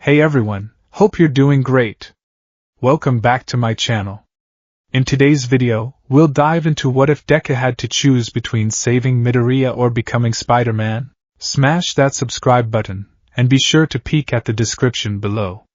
Hey everyone, hope you're doing great. Welcome back to my channel. In today's video, we'll dive into what if Deku had to choose between saving Midoriya or becoming Spider-Man. Smash that subscribe button, and be sure to peek at the description below.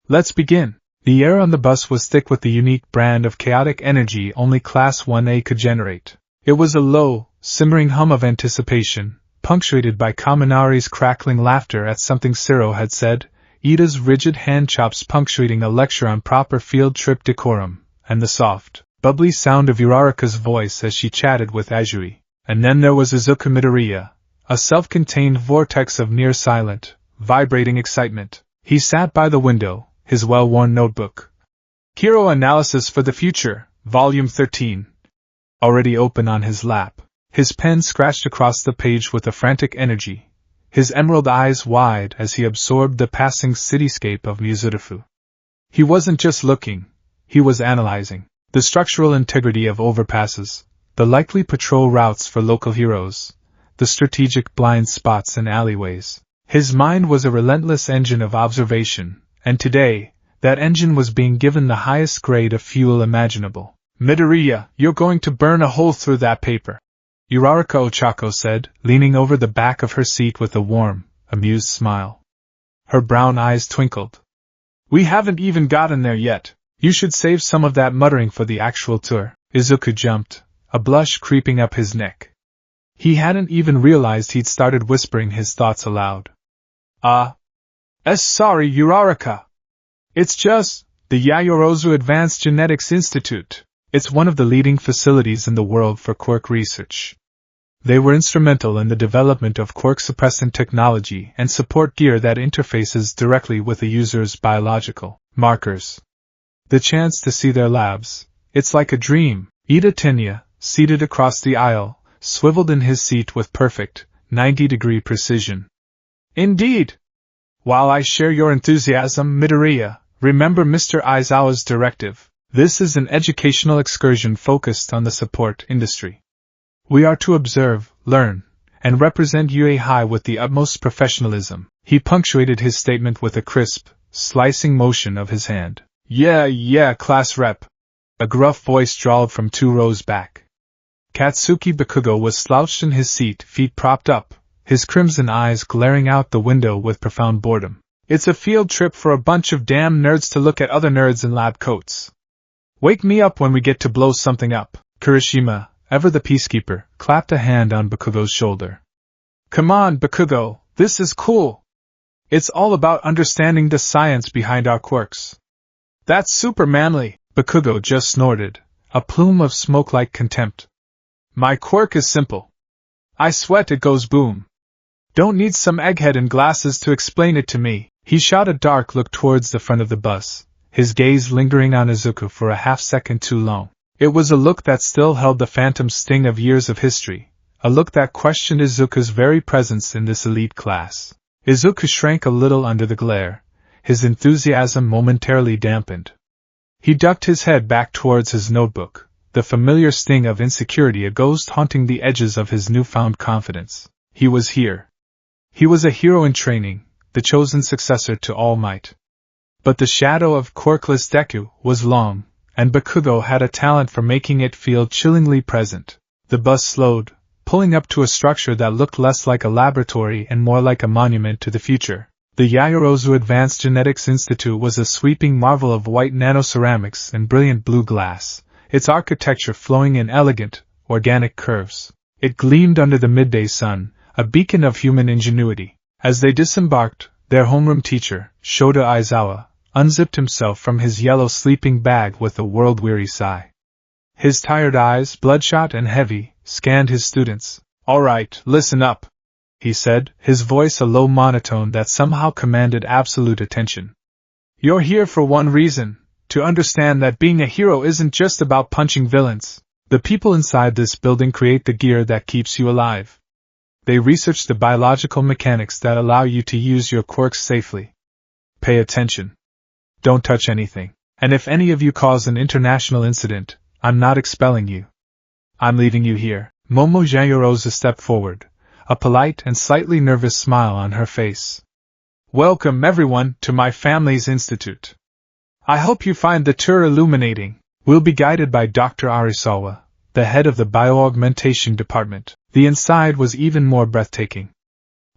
Let's begin. The air on the bus was thick with the unique brand of chaotic energy only Class 1A could generate. It was a low, simmering hum of anticipation, punctuated by Kaminari's crackling laughter at something Ciro had said, Ida's rigid hand chops punctuating a lecture on proper field trip decorum, and the soft, bubbly sound of Uraraka's voice as she chatted with Azuri. And then there was Izuku Midoriya, a self-contained vortex of near-silent, vibrating excitement. He sat by the window, his well-worn notebook. Hero Analysis for the Future, Volume 13. Already open on his lap. His pen scratched across the page with a frantic energy, his emerald eyes wide as he absorbed the passing cityscape of Muzurifu. He wasn't just looking, he was analyzing the structural integrity of overpasses, the likely patrol routes for local heroes, the strategic blind spots and alleyways. His mind was a relentless engine of observation, and today, that engine was being given the highest grade of fuel imaginable. Midoriya, you're going to burn a hole through that paper, Uraraka Ochako said, leaning over the back of her seat with a warm, amused smile. Her brown eyes twinkled. We haven't even gotten there yet. You should save some of that muttering for the actual tour. Izuku jumped, a blush creeping up his neck. He hadn't even realized he'd started whispering his thoughts aloud. Sorry, Uraraka. It's just the Yayorozu Advanced Genetics Institute. It's one of the leading facilities in the world for quirk research. They were instrumental in the development of quirk-suppressant technology and support gear that interfaces directly with a user's biological markers. The chance to see their labs, it's like a dream. Ida Tenya, seated across the aisle, swiveled in his seat with perfect, 90-degree precision. Indeed! While I share your enthusiasm, Midoriya, remember Mr. Aizawa's directive. This is an educational excursion focused on the support industry. We are to observe, learn, and represent UA High with the utmost professionalism. He punctuated his statement with a crisp, slicing motion of his hand. Yeah, class rep. A gruff voice drawled from 2 rows back. Katsuki Bakugo was slouched in his seat, feet propped up, his crimson eyes glaring out the window with profound boredom. It's a field trip for a bunch of damn nerds to look at other nerds in lab coats. Wake me up when we get to blow something up. Kirishima, ever the peacekeeper, clapped a hand on Bakugo's shoulder. Come on, Bakugo, this is cool. It's all about understanding the science behind our quirks. That's super manly, Bakugo just snorted, a plume of smoke like contempt. My quirk is simple. I sweat it goes boom. Don't need some egghead in glasses to explain it to me. He shot a dark look towards the front of the bus, his gaze lingering on Izuku for a half-second too long. It was a look that still held the phantom sting of years of history, a look that questioned Izuku's very presence in this elite class. Izuku shrank a little under the glare, his enthusiasm momentarily dampened. He ducked his head back towards his notebook, the familiar sting of insecurity a ghost haunting the edges of his newfound confidence. He was here. He was a hero in training, the chosen successor to All Might. But the shadow of quirkless Deku was long, and Bakugo had a talent for making it feel chillingly present. The bus slowed, pulling up to a structure that looked less like a laboratory and more like a monument to the future. The Yayorozu Advanced Genetics Institute was a sweeping marvel of white nanoceramics and brilliant blue glass, its architecture flowing in elegant, organic curves. It gleamed under the midday sun, a beacon of human ingenuity. As they disembarked, their homeroom teacher, Shota Aizawa, unzipped himself from his yellow sleeping bag with a world-weary sigh. His tired eyes, bloodshot and heavy, scanned his students. All right, listen up, he said, his voice a low monotone that somehow commanded absolute attention. You're here for one reason, to understand that being a hero isn't just about punching villains. The people inside this building create the gear that keeps you alive. They research the biological mechanics that allow you to use your quirks safely. Pay attention. Don't touch anything. And if any of you cause an international incident, I'm not expelling you. I'm leaving you here. Momo Yayorozu stepped forward, a polite and slightly nervous smile on her face. Welcome everyone to my family's institute. I hope you find the tour illuminating. We'll be guided by Dr. Arisawa, the head of the bioaugmentation department. The inside was even more breathtaking.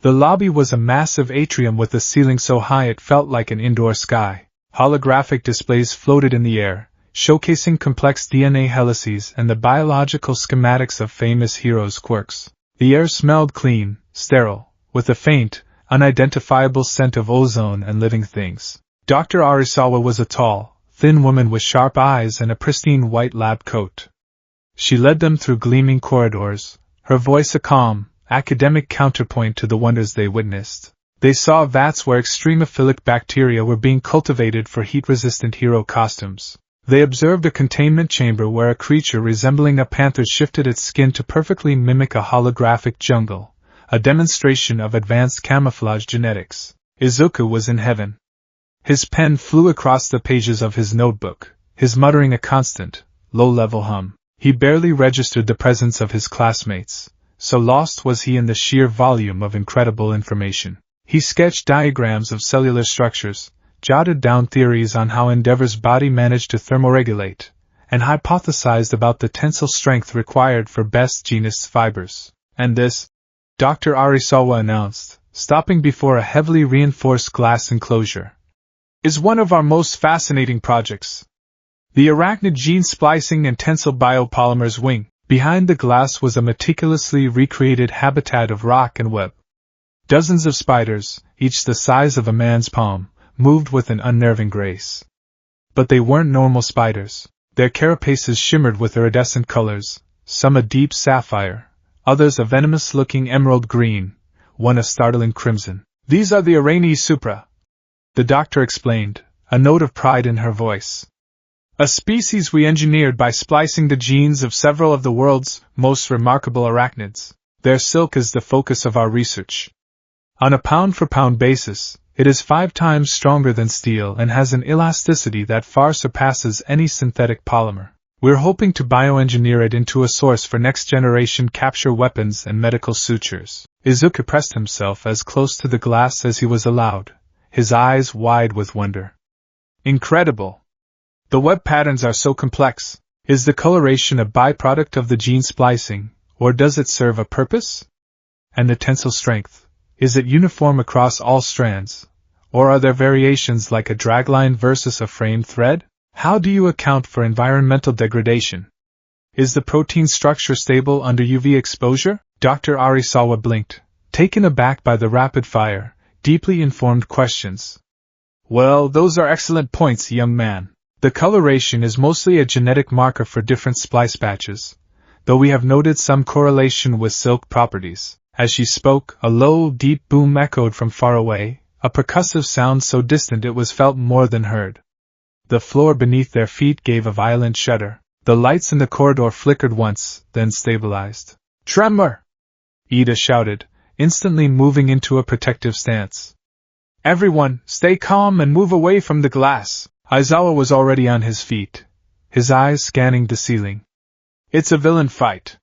The lobby was a massive atrium with a ceiling so high it felt like an indoor sky. Holographic displays floated in the air, showcasing complex DNA helices and the biological schematics of famous heroes' quirks. The air smelled clean, sterile, with a faint, unidentifiable scent of ozone and living things. Dr. Arisawa was a tall, thin woman with sharp eyes and a pristine white lab coat. She led them through gleaming corridors, her voice a calm, academic counterpoint to the wonders they witnessed. They saw vats where extremophilic bacteria were being cultivated for heat-resistant hero costumes. They observed a containment chamber where a creature resembling a panther shifted its skin to perfectly mimic a holographic jungle, a demonstration of advanced camouflage genetics. Izuku was in heaven. His pen flew across the pages of his notebook, his muttering a constant, low-level hum. He barely registered the presence of his classmates, so lost was he in the sheer volume of incredible information. He sketched diagrams of cellular structures, jotted down theories on how Endeavor's body managed to thermoregulate, and hypothesized about the tensile strength required for best genus fibers. And this, Dr. Arisawa announced, stopping before a heavily reinforced glass enclosure, is one of our most fascinating projects. The arachnid gene splicing and tensile biopolymers wing. Behind the glass was a meticulously recreated habitat of rock and web. Dozens of spiders, each the size of a man's palm, moved with an unnerving grace. But they weren't normal spiders. Their carapaces shimmered with iridescent colors, some a deep sapphire, others a venomous-looking emerald green, one a startling crimson. These are the Araneae supra, the doctor explained, a note of pride in her voice. A species we engineered by splicing the genes of several of the world's most remarkable arachnids. Their silk is the focus of our research. On a pound-for-pound basis, it is 5 times stronger than steel and has an elasticity that far surpasses any synthetic polymer. We're hoping to bioengineer it into a source for next-generation capture weapons and medical sutures. Izuku pressed himself as close to the glass as he was allowed, his eyes wide with wonder. Incredible! The web patterns are so complex. Is the coloration a byproduct of the gene splicing, or does it serve a purpose? And the tensile strength, is it uniform across all strands, or are there variations like a dragline versus a frayed thread? How do you account for environmental degradation? Is the protein structure stable under UV exposure? Dr. Arisawa blinked, taken aback by the rapid-fire, deeply informed questions. Well, those are excellent points, young man. The coloration is mostly a genetic marker for different splice batches, though we have noted some correlation with silk properties. As she spoke, a low, deep boom echoed from far away, a percussive sound so distant it was felt more than heard. The floor beneath their feet gave a violent shudder. The lights in the corridor flickered once, then stabilized. Tremor! Ida shouted, instantly moving into a protective stance. Everyone, stay calm and move away from the glass. Aizawa was already on his feet, his eyes scanning the ceiling. It's a villain fight.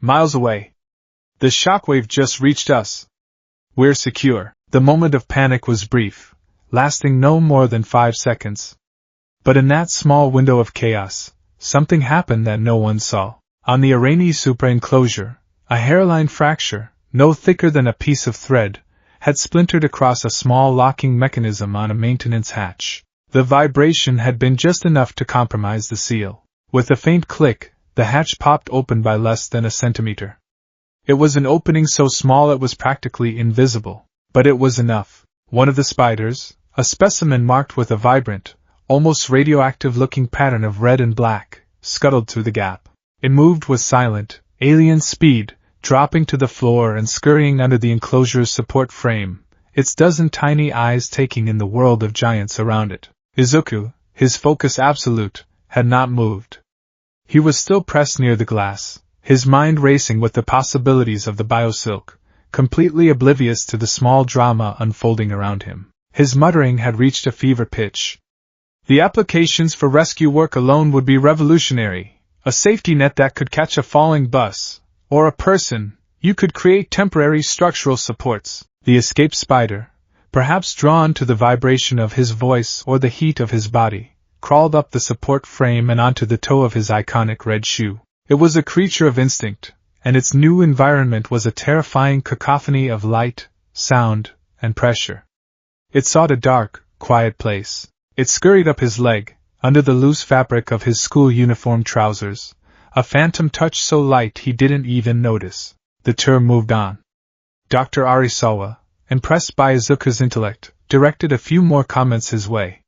Miles away. The shockwave just reached us. We're secure. The moment of panic was brief, lasting no more than 5 seconds. But in that small window of chaos, something happened that no one saw. On the Araneae supra enclosure, a hairline fracture, no thicker than a piece of thread, had splintered across a small locking mechanism on a maintenance hatch. The vibration had been just enough to compromise the seal. With a faint click, the hatch popped open by less than a centimeter. It was an opening so small it was practically invisible, but it was enough. One of the spiders, a specimen marked with a vibrant, almost radioactive-looking pattern of red and black, scuttled through the gap. It moved with silent, alien speed, dropping to the floor and scurrying under the enclosure's support frame, its dozen tiny eyes taking in the world of giants around it. Izuku, his focus absolute, had not moved. He was still pressed near the glass, his mind racing with the possibilities of the biosilk, completely oblivious to the small drama unfolding around him. His muttering had reached a fever pitch. The applications for rescue work alone would be revolutionary. A safety net that could catch a falling bus, or a person. You could create temporary structural supports. The escaped spider, perhaps drawn to the vibration of his voice or the heat of his body, crawled up the support frame and onto the toe of his iconic red shoe. It was a creature of instinct, and its new environment was a terrifying cacophony of light, sound, and pressure. It sought a dark, quiet place. It scurried up his leg, under the loose fabric of his school uniform trousers, a phantom touch so light he didn't even notice. The tour moved on. Dr. Arisawa, impressed by Izuku's intellect, directed a few more comments his way.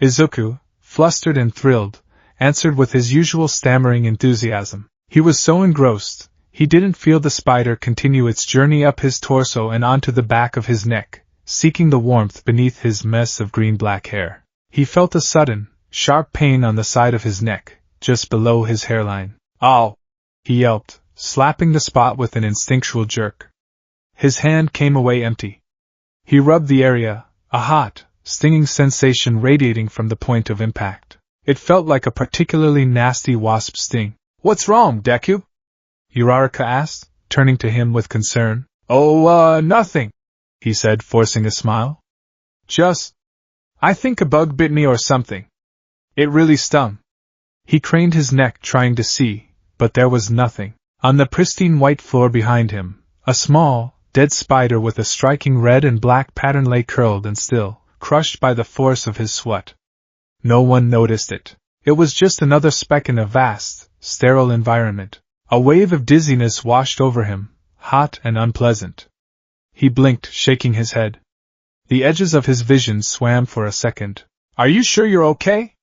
Izuku, flustered and thrilled, answered with his usual stammering enthusiasm. He was so engrossed, he didn't feel the spider continue its journey up his torso and onto the back of his neck, seeking the warmth beneath his mess of green-black hair. He felt a sudden, sharp pain on the side of his neck, just below his hairline. "Ow!" he yelped, slapping the spot with an instinctual jerk. His hand came away empty. He rubbed the area, a hot, stinging sensation radiating from the point of impact. It felt like a particularly nasty wasp sting. "What's wrong, Deku?" Uraraka asked, turning to him with concern. "Oh, nothing," he said, forcing a smile. I think a bug bit me or something. It really stung." He craned his neck trying to see, but there was nothing. On the pristine white floor behind him, a small, dead spider with a striking red and black pattern lay curled and still, crushed by the force of his sweat. No one noticed it. It was just another speck in a vast, sterile environment. A wave of dizziness washed over him, hot and unpleasant. He blinked, shaking his head. The edges of his vision swam for a second. "Are you sure you're okay?"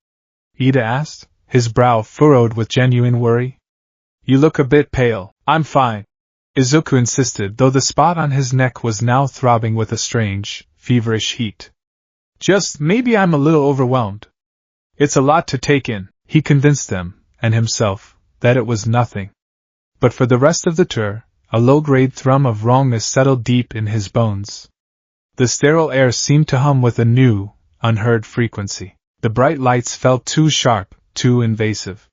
Ida asked, his brow furrowed with genuine worry. "You look a bit pale." "I'm fine," Izuku insisted, though the spot on his neck was now throbbing with a strange, feverish heat. "Just maybe I'm a little overwhelmed." "It's a lot to take in." He convinced them, and himself, that it was nothing. But for the rest of the tour, a low-grade thrum of wrongness settled deep in his bones. The sterile air seemed to hum with a new, unheard frequency. The bright lights felt too sharp, too invasive.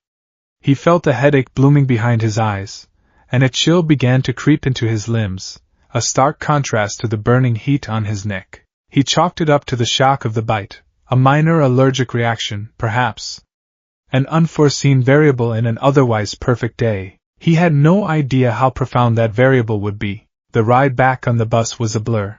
He felt a headache blooming behind his eyes, and a chill began to creep into his limbs, a stark contrast to the burning heat on his neck. He chalked it up to the shock of the bite, a minor allergic reaction, perhaps. An unforeseen variable in an otherwise perfect day. He had no idea how profound that variable would be. The ride back on the bus was a blur.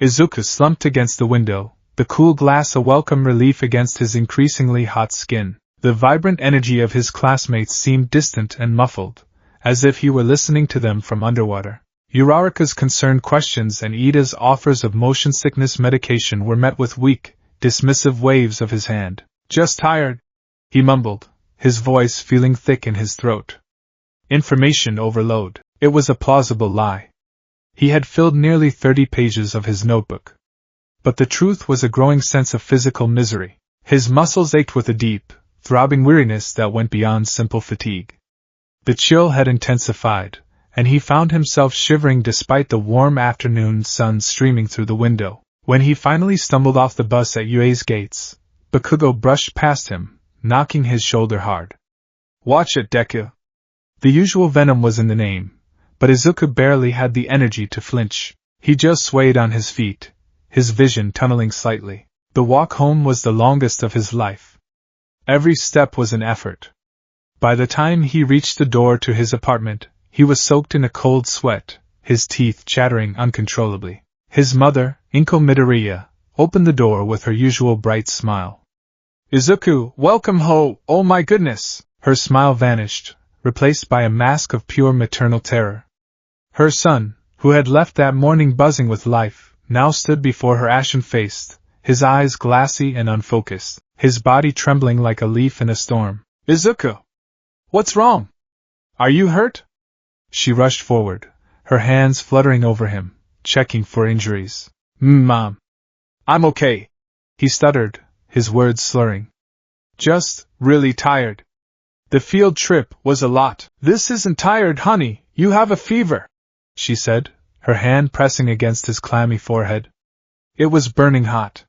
Izuku slumped against the window, the cool glass a welcome relief against his increasingly hot skin. The vibrant energy of his classmates seemed distant and muffled, as if he were listening to them from underwater. Uraraka's concerned questions and Ida's offers of motion sickness medication were met with weak, dismissive waves of his hand. "Just tired," he mumbled, his voice feeling thick in his throat. Information overload. It was a plausible lie. He had filled nearly 30 pages of his notebook. But the truth was a growing sense of physical misery. His muscles ached with a deep, throbbing weariness that went beyond simple fatigue. The chill had intensified, and he found himself shivering despite the warm afternoon sun streaming through the window. When he finally stumbled off the bus at UA's gates, Bakugo brushed past him, knocking his shoulder hard. "Watch it, Deku." The usual venom was in the name, but Izuku barely had the energy to flinch. He just swayed on his feet, his vision tunneling slightly. The walk home was the longest of his life. Every step was an effort. By the time he reached the door to his apartment, he was soaked in a cold sweat, his teeth chattering uncontrollably. His mother, Inko Midoriya, opened the door with her usual bright smile. "Izuku, welcome home, oh my goodness!" Her smile vanished, replaced by a mask of pure maternal terror. Her son, who had left that morning buzzing with life, now stood before her ashen-faced, his eyes glassy and unfocused, his body trembling like a leaf in a storm. "Izuku! What's wrong? Are you hurt?" She rushed forward, her hands fluttering over him, checking for injuries. Mom. I'm okay," he stuttered, his words slurring. "Just really tired. The field trip was a lot." "This isn't tired, honey, you have a fever," she said, her hand pressing against his clammy forehead. It was burning hot.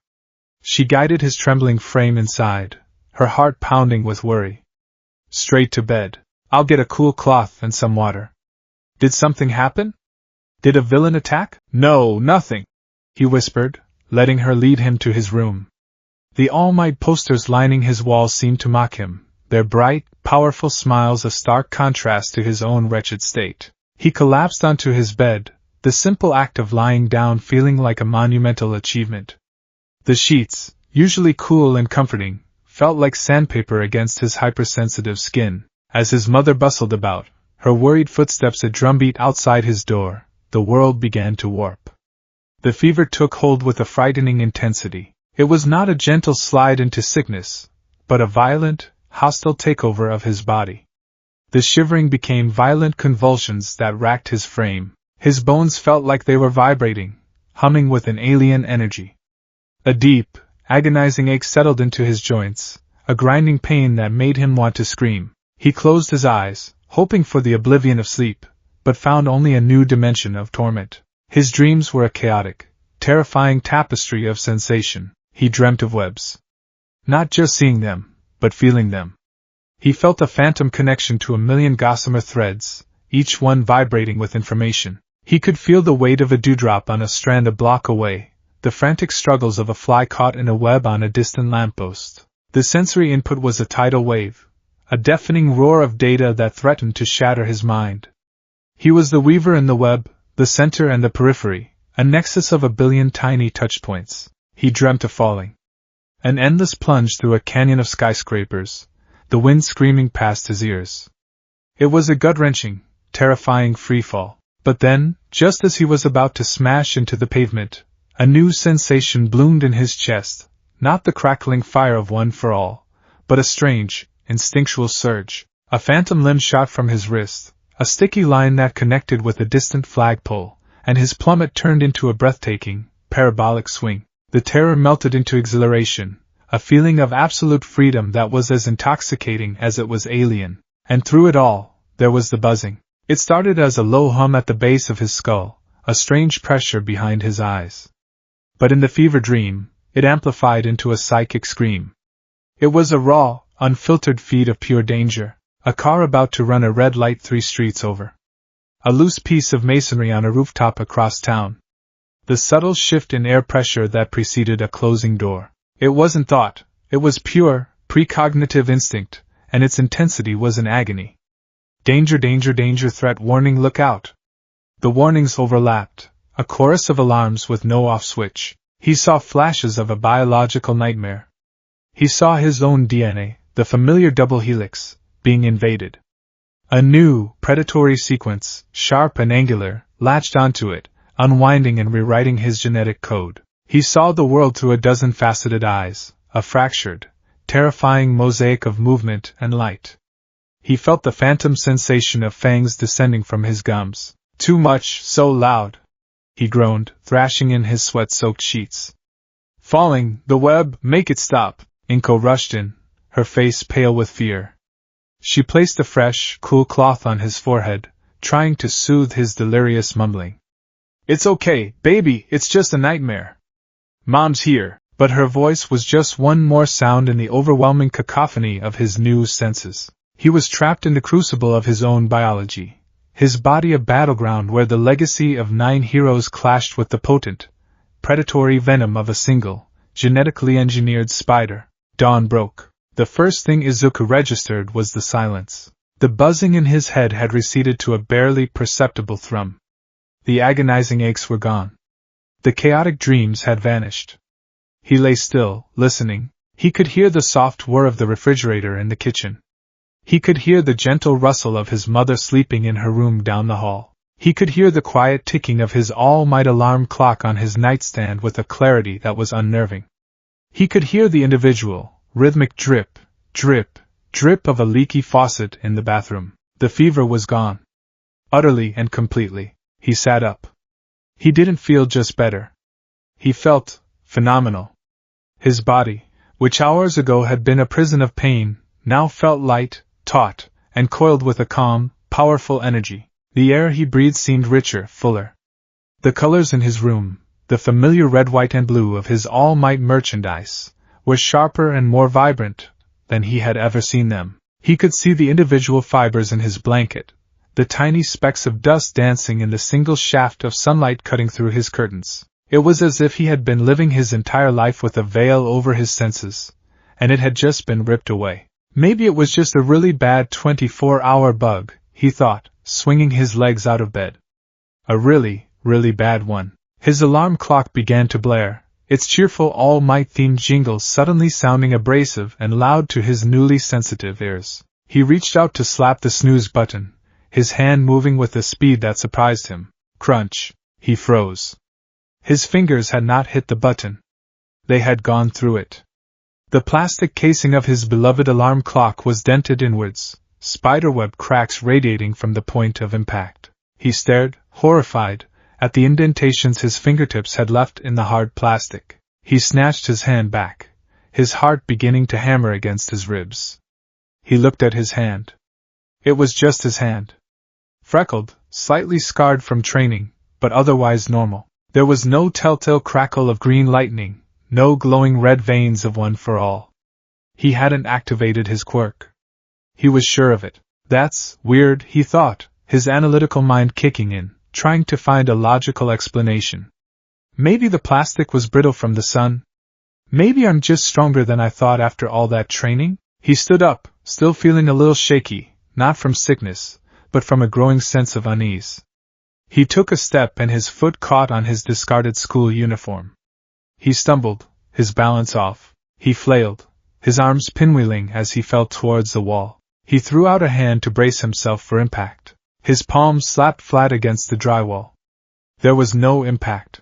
She guided his trembling frame inside, her heart pounding with worry. "Straight to bed. I'll get a cool cloth and some water." "Did something happen? Did a villain attack?" "No, nothing," he whispered, letting her lead him to his room. The All Might posters lining his walls seemed to mock him, their bright, powerful smiles a stark contrast to his own wretched state. He collapsed onto his bed, the simple act of lying down feeling like a monumental achievement. The sheets, usually cool and comforting, felt like sandpaper against his hypersensitive skin. As his mother bustled about, her worried footsteps a drumbeat outside his door, the world began to warp. The fever took hold with a frightening intensity. It was not a gentle slide into sickness, but a violent, hostile takeover of his body. The shivering became violent convulsions that racked his frame. His bones felt like they were vibrating, humming with an alien energy. A deep, agonizing ache settled into his joints, a grinding pain that made him want to scream. He closed his eyes, hoping for the oblivion of sleep, but found only a new dimension of torment. His dreams were a chaotic, terrifying tapestry of sensation. He dreamt of webs. Not just seeing them, but feeling them. He felt a phantom connection to a million gossamer threads, each one vibrating with information. He could feel the weight of a dewdrop on a strand a block away, the frantic struggles of a fly caught in a web on a distant lamppost. The sensory input was a tidal wave, a deafening roar of data that threatened to shatter his mind. He was the weaver in the web, the center and the periphery, a nexus of a billion tiny touchpoints. He dreamt of falling. An endless plunge through a canyon of skyscrapers, the wind screaming past his ears. It was a gut-wrenching, terrifying freefall. But then, just as he was about to smash into the pavement, a new sensation bloomed in his chest, not the crackling fire of One for All, but a strange, instinctual surge. A phantom limb shot from his wrist, a sticky line that connected with a distant flagpole, and his plummet turned into a breathtaking, parabolic swing. The terror melted into exhilaration, a feeling of absolute freedom that was as intoxicating as it was alien. And through it all, there was the buzzing. It started as a low hum at the base of his skull, a strange pressure behind his eyes. But in the fever dream, it amplified into a psychic scream. It was a raw, unfiltered feed of pure danger, a car about to run a red light 3 streets over. A loose piece of masonry on a rooftop across town. The subtle shift in air pressure that preceded a closing door. It wasn't thought, it was pure, precognitive instinct, and its intensity was an agony. Danger, danger, danger, threat, warning, look out. The warnings overlapped, a chorus of alarms with no off switch. He saw flashes of a biological nightmare. He saw his own DNA, the familiar double helix, being invaded. A new, predatory sequence, sharp and angular, latched onto it, unwinding and rewriting his genetic code. He saw the world through a dozen faceted eyes, a fractured, terrifying mosaic of movement and light. He felt the phantom sensation of fangs descending from his gums. Too much, so loud. He groaned, thrashing in his sweat-soaked sheets. Falling, the web, make it stop. Inko rushed in, her face pale with fear. She placed a fresh, cool cloth on his forehead, trying to soothe his delirious mumbling. It's okay, baby, it's just a nightmare. Mom's here. But her voice was just one more sound in the overwhelming cacophony of his new senses. He was trapped in the crucible of his own biology, his body a battleground where the legacy of 9 heroes clashed with the potent, predatory venom of a single, genetically engineered spider. Dawn broke. The first thing Izuku registered was the silence. The buzzing in his head had receded to a barely perceptible thrum. The agonizing aches were gone. The chaotic dreams had vanished. He lay still, listening. He could hear the soft whir of the refrigerator in the kitchen. He could hear the gentle rustle of his mother sleeping in her room down the hall. He could hear the quiet ticking of his all-might alarm clock on his nightstand with a clarity that was unnerving. He could hear the individual, rhythmic drip, drip, drip of a leaky faucet in the bathroom. The fever was gone. Utterly and completely. He sat up. He didn't feel just better. He felt phenomenal. His body, which hours ago had been a prison of pain, now felt light, taut, and coiled with a calm, powerful energy. The air he breathed seemed richer, fuller. The colors in his room, the familiar red, white, and blue of his all-might merchandise, were sharper and more vibrant than he had ever seen them. He could see the individual fibers in his blanket, the tiny specks of dust dancing in the single shaft of sunlight cutting through his curtains. It was as if he had been living his entire life with a veil over his senses, and it had just been ripped away. Maybe it was just a really bad 24-hour bug, he thought, swinging his legs out of bed. A really, really bad one. His alarm clock began to blare, its cheerful All Might-themed jingle suddenly sounding abrasive and loud to his newly sensitive ears. He reached out to slap the snooze button, his hand moving with a speed that surprised him. Crunch! He froze. His fingers had not hit the button. They had gone through it. The plastic casing of his beloved alarm clock was dented inwards, spiderweb cracks radiating from the point of impact. He stared, horrified, at the indentations his fingertips had left in the hard plastic. He snatched his hand back, his heart beginning to hammer against his ribs. He looked at his hand. It was just his hand. Freckled, slightly scarred from training, but otherwise normal. There was no telltale crackle of green lightning, no glowing red veins of One for All. He hadn't activated his quirk. He was sure of it. That's weird, he thought, his analytical mind kicking in, trying to find a logical explanation. Maybe the plastic was brittle from the sun? Maybe I'm just stronger than I thought after all that training? He stood up, still feeling a little shaky, not from sickness, but from a growing sense of unease. He took a step and his foot caught on his discarded school uniform. He stumbled, his balance off. He flailed, his arms pinwheeling as he fell towards the wall. He threw out a hand to brace himself for impact. His palms slapped flat against the drywall. There was no impact.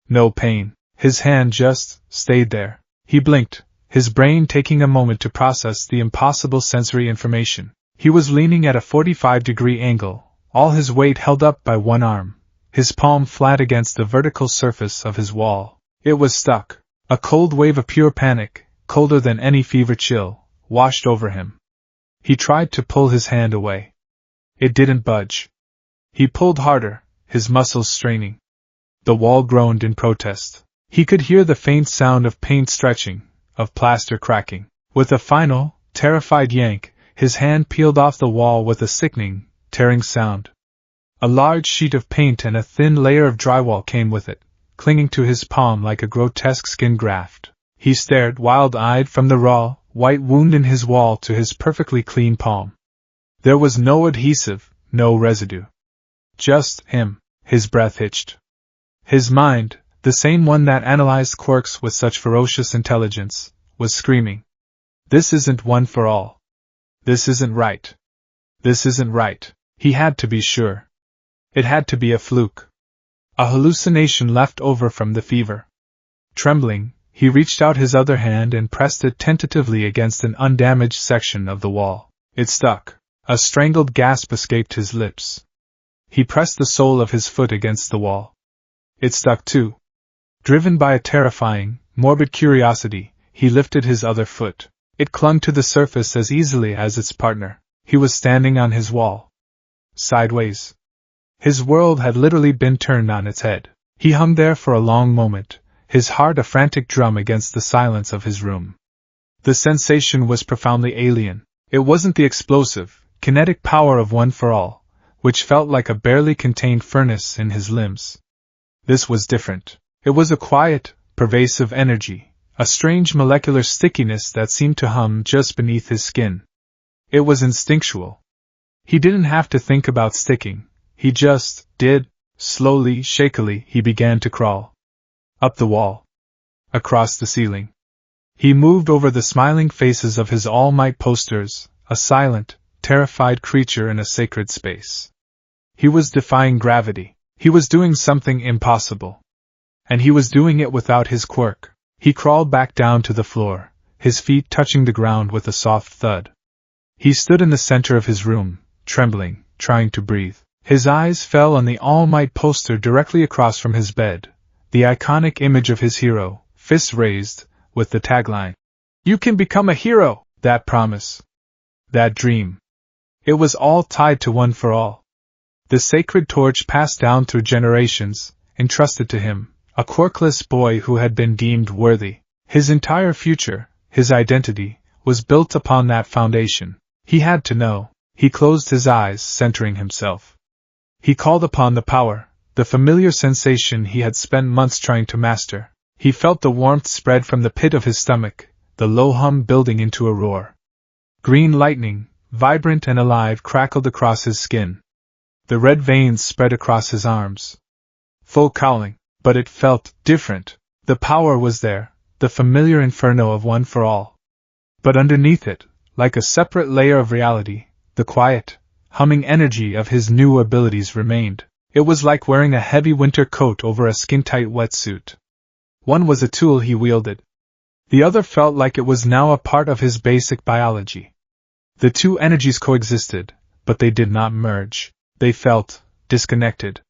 No pain. His hand just stayed there. He blinked, his brain taking a moment to process the impossible sensory information. He was leaning at a 45-degree angle, all his weight held up by one arm, his palm flat against the vertical surface of his wall. It was stuck. A cold wave of pure panic, colder than any fever chill, washed over him. He tried to pull his hand away. It didn't budge. He pulled harder, his muscles straining. The wall groaned in protest. He could hear the faint sound of paint stretching, of plaster cracking. With a final, terrified yank, his hand peeled off the wall with a sickening, tearing sound. A large sheet of paint and a thin layer of drywall came with it, clinging to his palm like a grotesque skin graft. He stared wild-eyed from the raw, white wound in his wall to his perfectly clean palm. There was no adhesive, no residue. Just him. His breath hitched. His mind, the same one that analyzed quirks with such ferocious intelligence, was screaming. This isn't One for All. This isn't right. This isn't right. He had to be sure. It had to be a fluke. A hallucination left over from the fever. Trembling, he reached out his other hand and pressed it tentatively against an undamaged section of the wall. It stuck. A strangled gasp escaped his lips. He pressed the sole of his foot against the wall. It stuck too. Driven by a terrifying, morbid curiosity, he lifted his other foot. It clung to the surface as easily as its partner. He was standing on his wall. Sideways. His world had literally been turned on its head. He hung there for a long moment, his heart a frantic drum against the silence of his room. The sensation was profoundly alien. It wasn't the explosive, kinetic power of One for All, which felt like a barely contained furnace in his limbs. This was different. It was a quiet, pervasive energy, a strange molecular stickiness that seemed to hum just beneath his skin. It was instinctual. He didn't have to think about sticking, he just did. Slowly, shakily, he began to crawl. Up the wall. Across the ceiling. He moved over the smiling faces of his All Might posters, a silent, terrified creature in a sacred space. He was defying gravity. He was doing something impossible. And he was doing it without his quirk. He crawled back down to the floor, his feet touching the ground with a soft thud. He stood in the center of his room, trembling, trying to breathe. His eyes fell on the All Might poster directly across from his bed, the iconic image of his hero, fists raised, with the tagline, "You can become a hero!" That promise. That dream. It was all tied to One for All. The sacred torch passed down through generations, entrusted to him, a quirkless boy who had been deemed worthy. His entire future, his identity, was built upon that foundation. He had to know. He closed his eyes, centering himself. He called upon the power, the familiar sensation he had spent months trying to master. He felt the warmth spread from the pit of his stomach, the low hum building into a roar. Green lightning, vibrant and alive, crackled across his skin. The red veins spread across his arms. Full cowling, but it felt different. The power was there, the familiar inferno of one for all. But underneath it, like a separate layer of reality, the quiet, humming energy of his new abilities remained. It was like wearing a heavy winter coat over a skin-tight wetsuit. One was a tool he wielded. The other felt like it was now a part of his basic biology. The two energies coexisted, but they did not merge. They felt disconnected,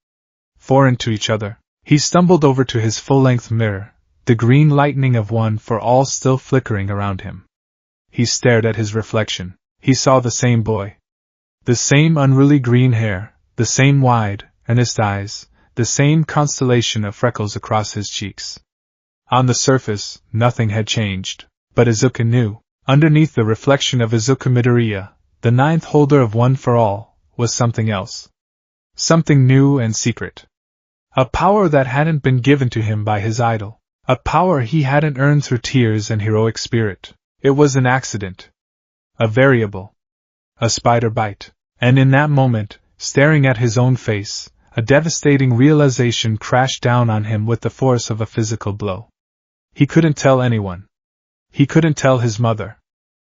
foreign to each other. He stumbled over to his full-length mirror, the green lightning of one for all still flickering around him. He stared at his reflection. He saw the same boy. The same unruly green hair, the same wide, earnest eyes, the same constellation of freckles across his cheeks. On the surface, nothing had changed, but Izuku knew, underneath the reflection of Izuku Midoriya, the ninth holder of One for All, was something else. Something new and secret. A power that hadn't been given to him by his idol. A power he hadn't earned through tears and heroic spirit. It was an accident. A variable. A spider bite. And in that moment, staring at his own face, a devastating realization crashed down on him with the force of a physical blow. He couldn't tell anyone. He couldn't tell his mother.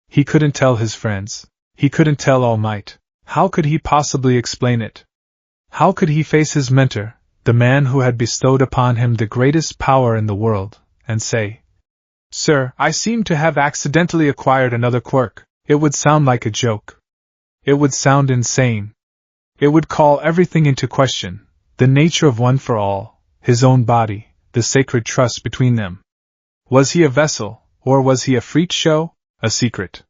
He couldn't tell his friends. He couldn't tell All Might. How could he possibly explain it? How could he face his mentor, the man who had bestowed upon him the greatest power in the world, and say, "Sir, I seem to have accidentally acquired another quirk"? It would sound like a joke. It would sound insane. It would call everything into question, the nature of One for All, his own body, the sacred trust between them. Was he a vessel, or was he a freak show, a secret?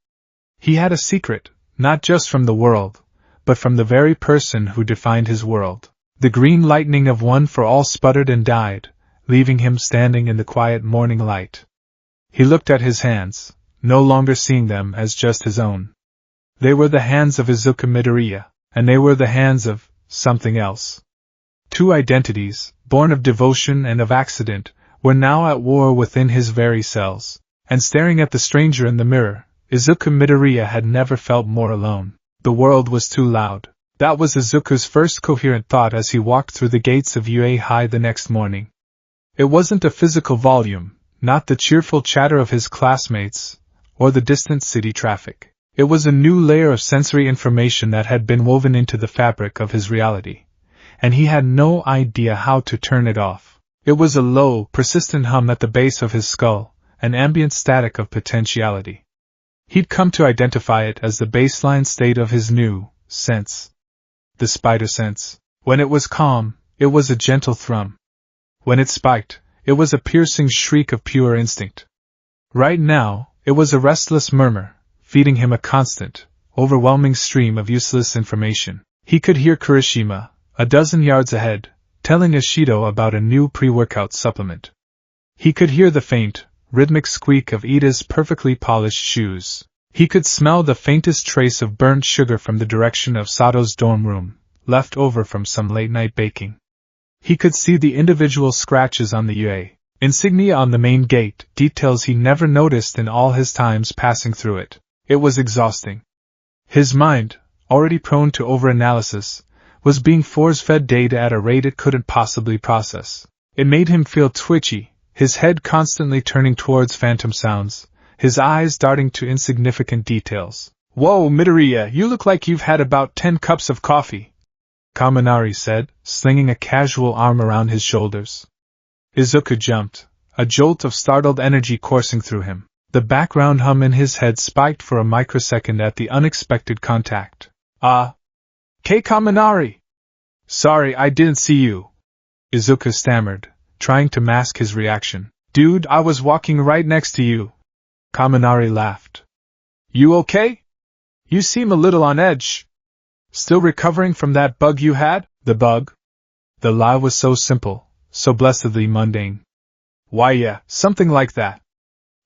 He had a secret, not just from the world, but from the very person who defined his world. The green lightning of One for All sputtered and died, leaving him standing in the quiet morning light. He looked at his hands, no longer seeing them as just his own. They were the hands of Izuku Midoriya, and they were the hands of something else. Two identities, born of devotion and of accident, were now at war within his very cells. And staring at the stranger in the mirror, Izuku Midoriya had never felt more alone. The world was too loud. That was Izuku's first coherent thought as he walked through the gates of UA High the next morning. It wasn't a physical volume, not the cheerful chatter of his classmates, or the distant city traffic. It was a new layer of sensory information that had been woven into the fabric of his reality, and he had no idea how to turn it off. It was a low, persistent hum at the base of his skull, an ambient static of potentiality. He'd come to identify it as the baseline state of his new sense. The spider sense. When it was calm, it was a gentle thrum. When it spiked, it was a piercing shriek of pure instinct. Right now, it was a restless murmur, feeding him a constant, overwhelming stream of useless information. He could hear Kirishima, a dozen yards ahead, telling Ishido about a new pre-workout supplement. He could hear the faint, rhythmic squeak of Ida's perfectly polished shoes. He could smell the faintest trace of burnt sugar from the direction of Sato's dorm room, left over from some late-night baking. He could see the individual scratches on the UA insignia on the main gate, details he never noticed in all his times passing through it. It was exhausting. His mind, already prone to overanalysis, was being force-fed data at a rate it couldn't possibly process. It made him feel twitchy, his head constantly turning towards phantom sounds, his eyes darting to insignificant details. "Whoa, Midoriya, you look like you've had about 10 cups of coffee," Kaminari said, slinging a casual arm around his shoulders. Izuku jumped, a jolt of startled energy coursing through him. The background hum in his head spiked for a microsecond at the unexpected contact. Kei Kaminari! Sorry, I didn't see you," Izuku stammered, trying to mask his reaction. "Dude, I was walking right next to you." Kaminari laughed. "You okay? You seem a little on edge. Still recovering from that bug you had?" "The bug?" The lie was so simple, so blessedly mundane. "Why yeah, something like that.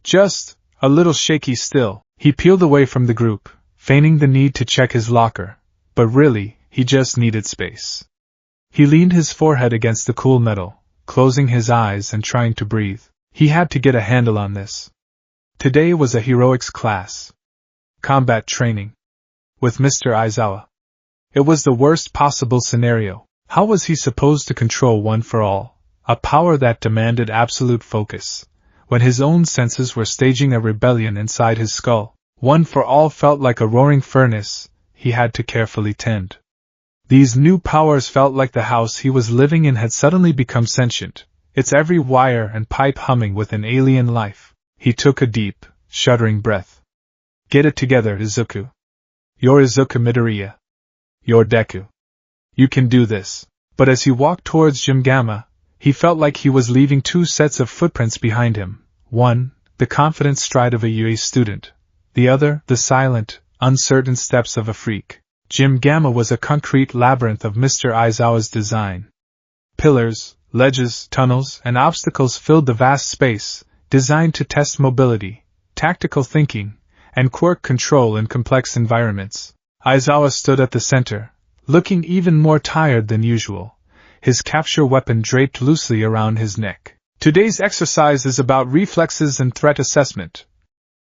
Just a little shaky still." He peeled away from the group, feigning the need to check his locker, but really, he just needed space. He leaned his forehead against the cool metal, closing his eyes and trying to breathe. He had to get a handle on this. Today was a heroics class. Combat training. With Mr. Aizawa. It was the worst possible scenario. How was he supposed to control One for All, a power that demanded absolute focus, when his own senses were staging a rebellion inside his skull? One for All felt like a roaring furnace he had to carefully tend. These new powers felt like the house he was living in had suddenly become sentient, its every wire and pipe humming with an alien life. He took a deep, shuddering breath. Get it together, Izuku. You're Izuku Midoriya. You're Deku. You can do this. But as he walked towards Gym Gamma, he felt like he was leaving two sets of footprints behind him. One, the confident stride of a UA student. The other, the silent, uncertain steps of a freak. Gym Gamma was a concrete labyrinth of Mr. Aizawa's design. Pillars, ledges, tunnels, and obstacles filled the vast space, designed to test mobility, tactical thinking, and quirk control in complex environments. Aizawa stood at the center, looking even more tired than usual, his capture weapon draped loosely around his neck. Today's exercise is about reflexes and threat assessment,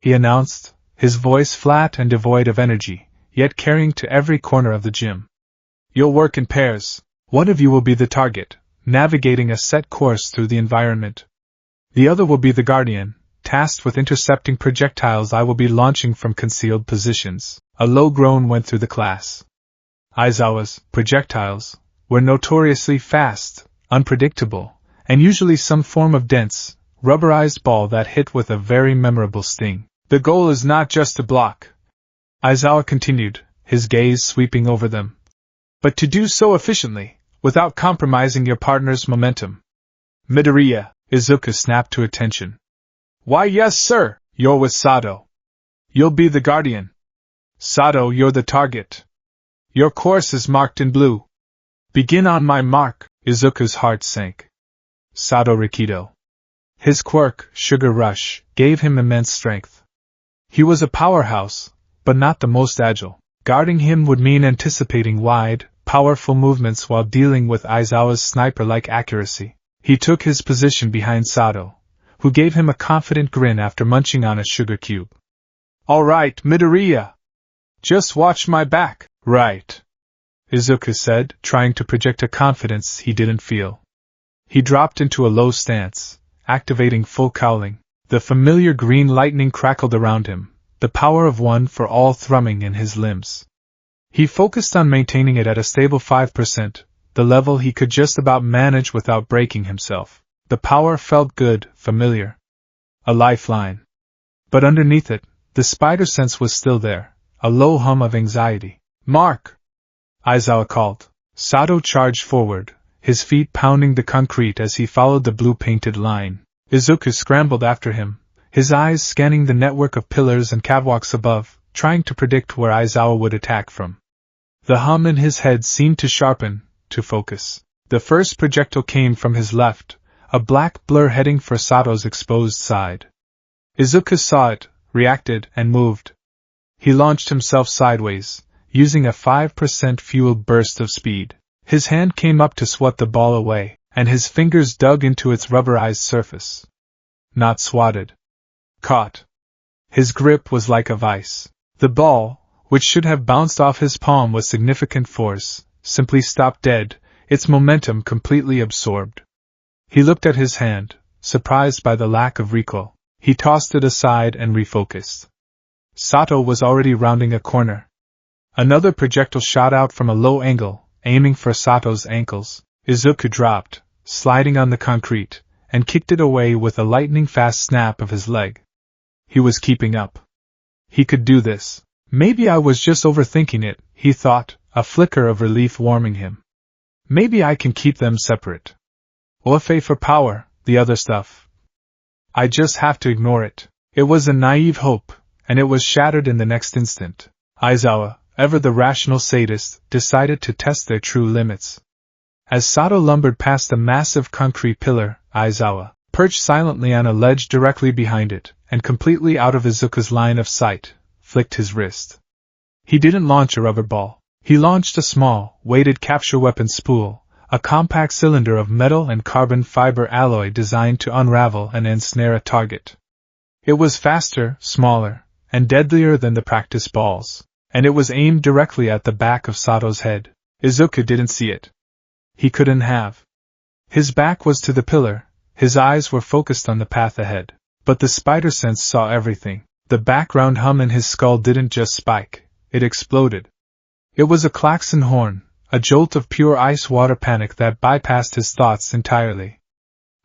he announced, his voice flat and devoid of energy, yet carrying to every corner of the gym. You'll work in pairs. One of you will be the target, navigating a set course through the environment. The other will be the guardian, tasked with intercepting projectiles I will be launching from concealed positions. A low groan went through the class. Aizawa's projectiles were notoriously fast, unpredictable, and usually some form of dense, rubberized ball that hit with a very memorable sting. The goal is not just to block, Aizawa continued, his gaze sweeping over them, but to do so efficiently, without compromising your partner's momentum. Midoriya, Izuku snapped to attention. Why yes sir, you're with Sato. You'll be the guardian. Sato, you're the target. Your course is marked in blue. Begin on my mark. Izuku's heart sank. Sato Rikido. His quirk, Sugar Rush, gave him immense strength. He was a powerhouse, but not the most agile. Guarding him would mean anticipating wide, powerful movements while dealing with Aizawa's sniper-like accuracy. He took his position behind Sato, who gave him a confident grin after munching on a sugar cube. All right, Midoriya. Just watch my back. Right, Izuku said, trying to project a confidence he didn't feel. He dropped into a low stance, activating full cowling. The familiar green lightning crackled around him, the power of One for All thrumming in his limbs. He focused on maintaining it at a stable 5%, the level he could just about manage without breaking himself. The power felt good, familiar. A lifeline. But underneath it, the spider sense was still there, a low hum of anxiety. Mark! Aizawa called. Sato charged forward, his feet pounding the concrete as he followed the blue-painted line. Izuku scrambled after him, his eyes scanning the network of pillars and catwalks above, trying to predict where Aizawa would attack from. The hum in his head seemed to sharpen, to focus. The first projectile came from his left, a black blur heading for Sato's exposed side. Izuku saw it, reacted, and moved. He launched himself sideways, using a 5% fuel burst of speed. His hand came up to swat the ball away, and his fingers dug into its rubberized surface. Not swatted. Caught. His grip was like a vice. The ball, which should have bounced off his palm with significant force, simply stopped dead, its momentum completely absorbed. He looked at his hand, surprised by the lack of recoil. He tossed it aside and refocused. Sato was already rounding a corner. Another projectile shot out from a low angle, aiming for Sato's ankles. Izuku dropped, sliding on the concrete, and kicked it away with a lightning-fast snap of his leg. He was keeping up. He could do this. Maybe I was just overthinking it, he thought, a flicker of relief warming him. Maybe I can keep them separate. Ofe for power, the other stuff. I just have to ignore it. It was a naive hope, and it was shattered in the next instant. Aizawa, ever the rational sadist, decided to test their true limits. As Sato lumbered past a massive concrete pillar, Aizawa, perched silently on a ledge directly behind it, and completely out of Izuku's line of sight, flicked his wrist. He didn't launch a rubber ball. He launched a small, weighted capture weapon spool, a compact cylinder of metal and carbon fiber alloy designed to unravel and ensnare a target. It was faster, smaller, and deadlier than the practice balls, and it was aimed directly at the back of Sato's head. Izuku didn't see it. He couldn't have. His back was to the pillar, his eyes were focused on the path ahead. But the spider sense saw everything. The background hum in his skull didn't just spike, it exploded. It was a klaxon horn, a jolt of pure ice water panic that bypassed his thoughts entirely.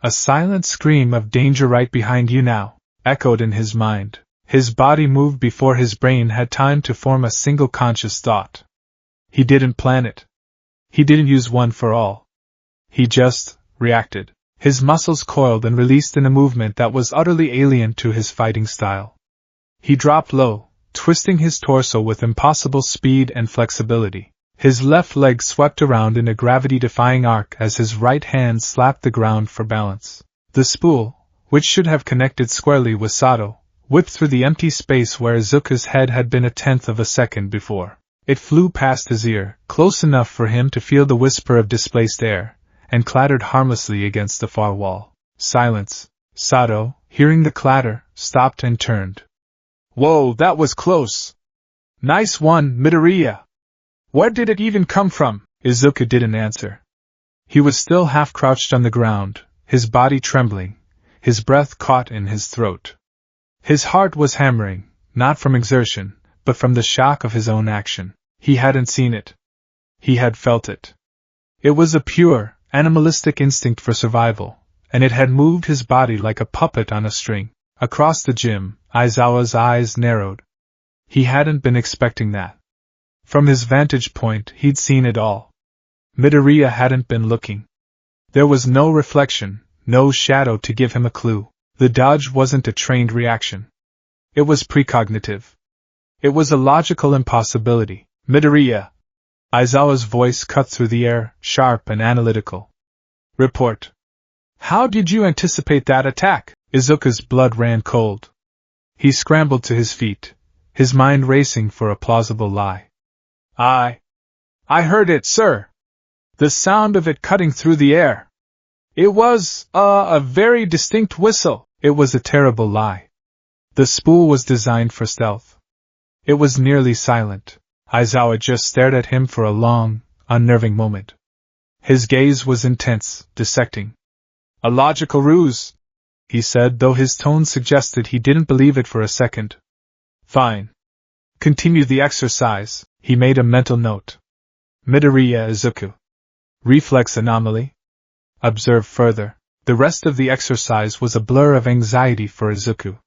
A silent scream of danger right behind you now, echoed in his mind. His body moved before his brain had time to form a single conscious thought. He didn't plan it. He didn't use one for all. He just reacted. His muscles coiled and released in a movement that was utterly alien to his fighting style. He dropped low, twisting his torso with impossible speed and flexibility. His left leg swept around in a gravity-defying arc as his right hand slapped the ground for balance. The spool, which should have connected squarely with Sato, whipped through the empty space where Izuku's head had been a tenth of a second before. It flew past his ear, close enough for him to feel the whisper of displaced air, and clattered harmlessly against the far wall. Silence. Sato, hearing the clatter, stopped and turned. Whoa, that was close! Nice one, Midoriya! Where did it even come from? Izuku didn't answer. He was still half-crouched on the ground, his body trembling, his breath caught in his throat. His heart was hammering, not from exertion, but from the shock of his own action. He hadn't seen it. He had felt it. It was a pure, animalistic instinct for survival, and it had moved his body like a puppet on a string. Across the gym, Aizawa's eyes narrowed. He hadn't been expecting that. From his vantage point, he'd seen it all. Midoriya hadn't been looking. There was no reflection, no shadow to give him a clue. The dodge wasn't a trained reaction. It was precognitive. It was a logical impossibility. Midoriya! Aizawa's voice cut through the air, sharp and analytical. Report. How did you anticipate that attack? Izuku's blood ran cold. He scrambled to his feet, his mind racing for a plausible lie. I heard it, sir. The sound of it cutting through the air. It was, a very distinct whistle. It was a terrible lie. The spool was designed for stealth. It was nearly silent. Aizawa just stared at him for a long, unnerving moment. His gaze was intense, dissecting. A logical ruse, he said, though his tone suggested he didn't believe it for a second. Fine. Continue the exercise, he made a mental note. Midoriya Izuku. Reflex anomaly? Observe further. The rest of the exercise was a blur of anxiety for Izuku.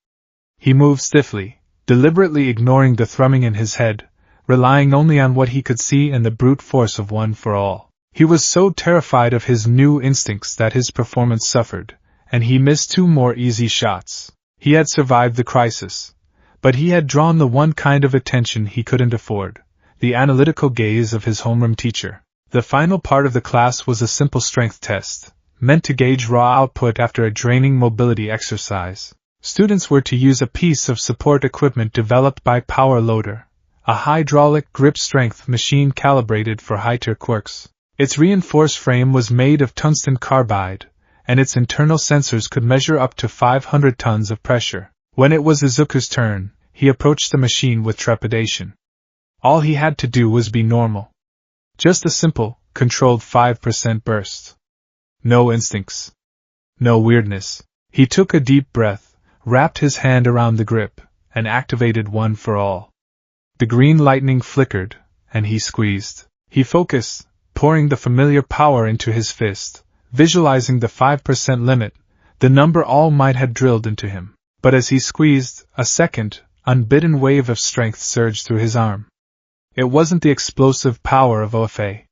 He moved stiffly, deliberately ignoring the thrumming in his head, relying only on what he could see and the brute force of one for all. He was so terrified of his new instincts that his performance suffered, and he missed 2 more easy shots. He had survived the crisis, but he had drawn the one kind of attention he couldn't afford, the analytical gaze of his homeroom teacher. The final part of the class was a simple strength test, meant to gauge raw output after a draining mobility exercise. Students were to use a piece of support equipment developed by Power Loader, a hydraulic grip strength machine calibrated for high-tier quirks. Its reinforced frame was made of tungsten carbide, and its internal sensors could measure up to 500 tons of pressure. When it was Izuku's turn, he approached the machine with trepidation. All he had to do was be normal. Just a simple, controlled 5% burst. No instincts. No weirdness. He took a deep breath, wrapped his hand around the grip, and activated one for all. The green lightning flickered, and he squeezed. He focused, pouring the familiar power into his fist, visualizing the 5% limit, the number All Might had drilled into him. But as he squeezed, a second, unbidden wave of strength surged through his arm. It wasn't the explosive power of OFA.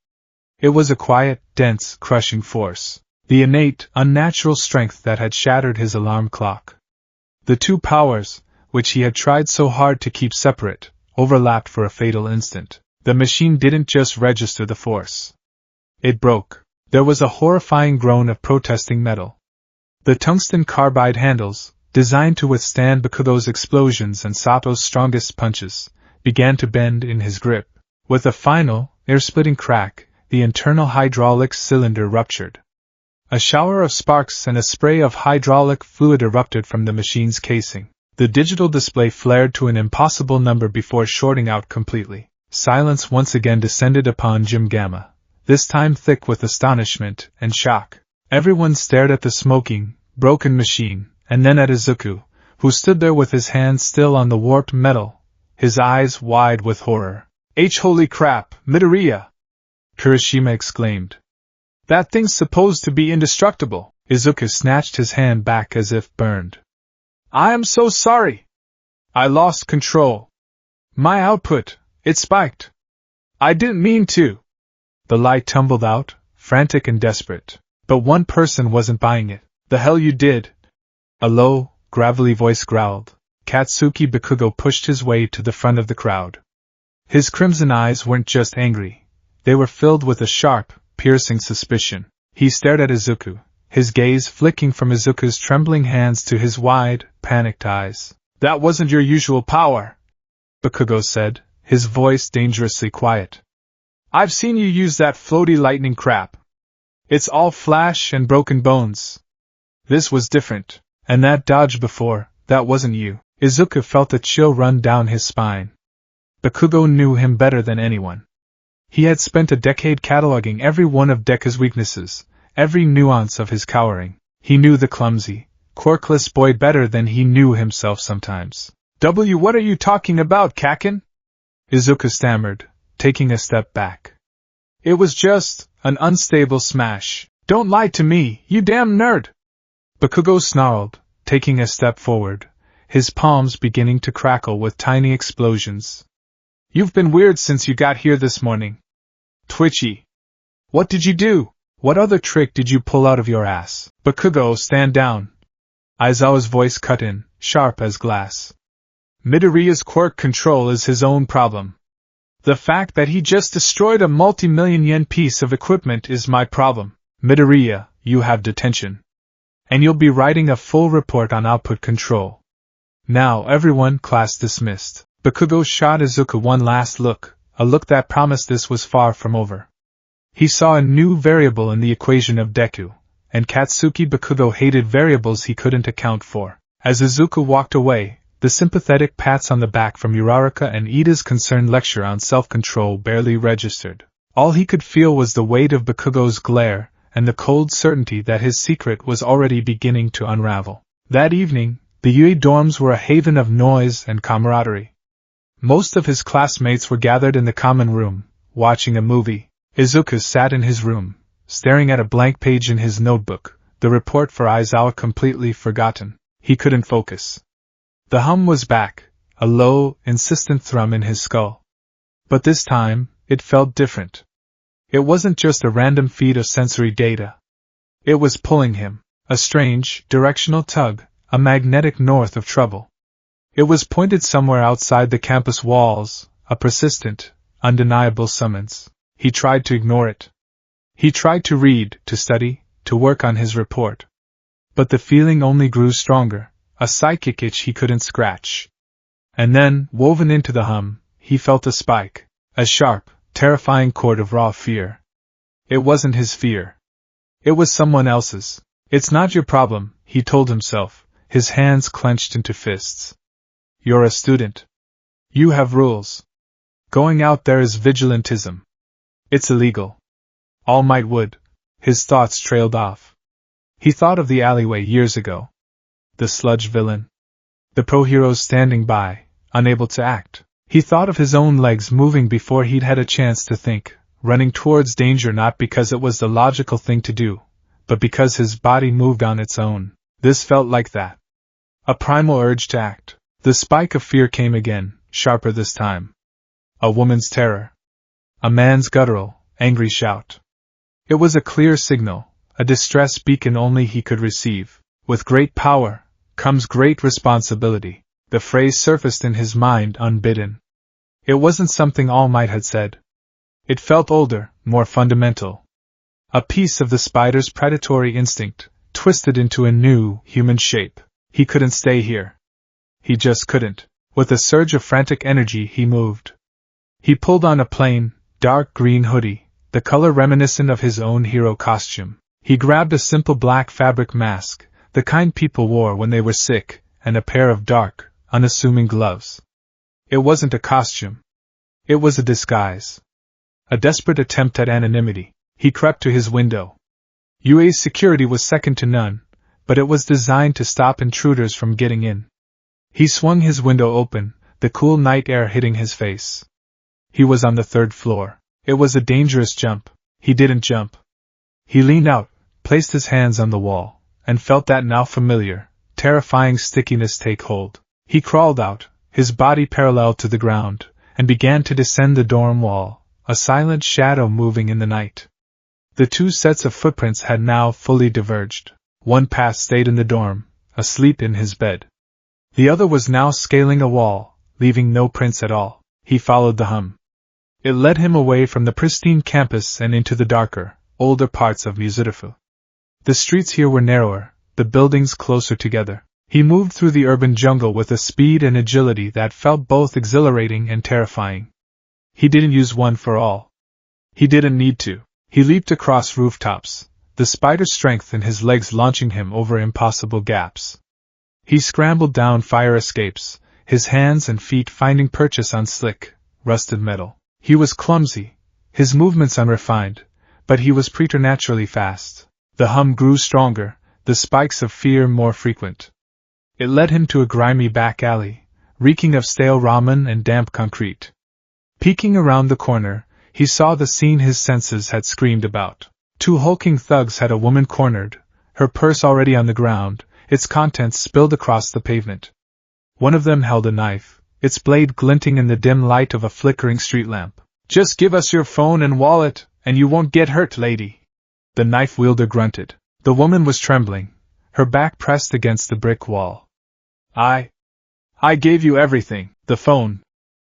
It was a quiet, dense, crushing force. The innate, unnatural strength that had shattered his alarm clock. The 2 powers, which he had tried so hard to keep separate, overlapped for a fatal instant. The machine didn't just register the force. It broke. There was a horrifying groan of protesting metal. The tungsten carbide handles, designed to withstand Bakudo's explosions and Sato's strongest punches, began to bend in his grip. With a final, ear-splitting crack, the internal hydraulic cylinder ruptured. A shower of sparks and a spray of hydraulic fluid erupted from the machine's casing. The digital display flared to an impossible number before shorting out completely. Silence once again descended upon Jim Gamma, this time thick with astonishment and shock. Everyone stared at the smoking, broken machine, and then at Izuku, who stood there with his hands still on the warped metal, his eyes wide with horror. Holy crap, Midoriya! Kirishima exclaimed. That thing's supposed to be indestructible. Izuku snatched his hand back as if burned. I am so sorry. I lost control. My output, it spiked. I didn't mean to. The light tumbled out, frantic and desperate. But one person wasn't buying it. The hell you did? A low, gravelly voice growled. Katsuki Bakugo pushed his way to the front of the crowd. His crimson eyes weren't just angry. They were filled with a sharp, piercing suspicion. He stared at Izuku, his gaze flicking from Izuku's trembling hands to his wide, panicked eyes. That wasn't your usual power, Bakugo said, his voice dangerously quiet. I've seen you use that floaty lightning crap. It's all flash and broken bones. This was different, and that dodge before, that wasn't you. Izuku felt a chill run down his spine. Bakugo knew him better than anyone. He had spent a decade cataloging every one of Deku's weaknesses, every nuance of his cowering. He knew the clumsy, quirkless boy better than he knew himself sometimes. What are you talking about, Kakin? Izuku stammered, taking a step back. It was just an unstable smash. Don't lie to me, you damn nerd! Bakugo snarled, taking a step forward, his palms beginning to crackle with tiny explosions. You've been weird since you got here this morning. Twitchy. What did you do? What other trick did you pull out of your ass? Bakugo, stand down. Aizawa's voice cut in, sharp as glass. Midoriya's quirk control is his own problem. The fact that he just destroyed a multi-million yen piece of equipment is my problem. Midoriya, you have detention. And you'll be writing a full report on output control. Now everyone, class dismissed. Bakugo shot Izuku one last look, a look that promised this was far from over. He saw a new variable in the equation of Deku, and Katsuki Bakugo hated variables he couldn't account for. As Izuku walked away, the sympathetic pats on the back from Uraraka and Ida's concerned lecture on self-control barely registered. All he could feel was the weight of Bakugo's glare, and the cold certainty that his secret was already beginning to unravel. That evening, the Yui dorms were a haven of noise and camaraderie. Most of his classmates were gathered in the common room, watching a movie. Izuku sat in his room, staring at a blank page in his notebook, the report for Aizawa completely forgotten. He couldn't focus. The hum was back, a low, insistent thrum in his skull. But this time, it felt different. It wasn't just a random feed of sensory data. It was pulling him, a strange, directional tug, a magnetic north of trouble. It was pointed somewhere outside the campus walls, a persistent, undeniable summons. He tried to ignore it. He tried to read, to study, to work on his report. But the feeling only grew stronger, a psychic itch he couldn't scratch. And then, woven into the hum, he felt a spike, a sharp, terrifying chord of raw fear. It wasn't his fear. It was someone else's. It's not your problem, he told himself, his hands clenched into fists. You're a student. You have rules. Going out there is vigilantism. It's illegal. All Might would. His thoughts trailed off. He thought of the alleyway years ago. The sludge villain. The pro-heroes standing by, unable to act. He thought of his own legs moving before he'd had a chance to think, running towards danger not because it was the logical thing to do, but because his body moved on its own. This felt like that. A primal urge to act. The spike of fear came again, sharper this time. A woman's terror. A man's guttural, angry shout. It was a clear signal, a distress beacon only he could receive. With great power comes great responsibility. The phrase surfaced in his mind unbidden. It wasn't something All Might had said. It felt older, more fundamental. A piece of the spider's predatory instinct, twisted into a new, human shape. He couldn't stay here. He just couldn't. With a surge of frantic energy he moved. He pulled on a plain, dark green hoodie, the color reminiscent of his own hero costume. He grabbed a simple black fabric mask, the kind people wore when they were sick, and a pair of dark, unassuming gloves. It wasn't a costume. It was a disguise. A desperate attempt at anonymity. He crept to his window. UA's security was second to none, but it was designed to stop intruders from getting in. He swung his window open, the cool night air hitting his face. He was on the 3rd floor. It was a dangerous jump. He didn't jump. He leaned out, placed his hands on the wall, and felt that now familiar, terrifying stickiness take hold. He crawled out, his body parallel to the ground, and began to descend the dorm wall, a silent shadow moving in the night. The two sets of footprints had now fully diverged. One path stayed in the dorm, asleep in his bed. The other was now scaling a wall, leaving no prints at all. He followed the hum. It led him away from the pristine campus and into the darker, older parts of Midoriya. The streets here were narrower, the buildings closer together. He moved through the urban jungle with a speed and agility that felt both exhilarating and terrifying. He didn't use one for all. He didn't need to. He leaped across rooftops, the spider strength in his legs launching him over impossible gaps. He scrambled down fire escapes, his hands and feet finding purchase on slick, rusted metal. He was clumsy, his movements unrefined, but he was preternaturally fast. The hum grew stronger, the spikes of fear more frequent. It led him to a grimy back alley, reeking of stale ramen and damp concrete. Peeking around the corner, he saw the scene his senses had screamed about. 2 hulking thugs had a woman cornered, her purse already on the ground, its contents spilled across the pavement. One of them held a knife, its blade glinting in the dim light of a flickering street lamp. "Just give us your phone and wallet, and you won't get hurt, lady," the knife wielder grunted. The woman was trembling, her back pressed against the brick wall. I gave you everything, the phone."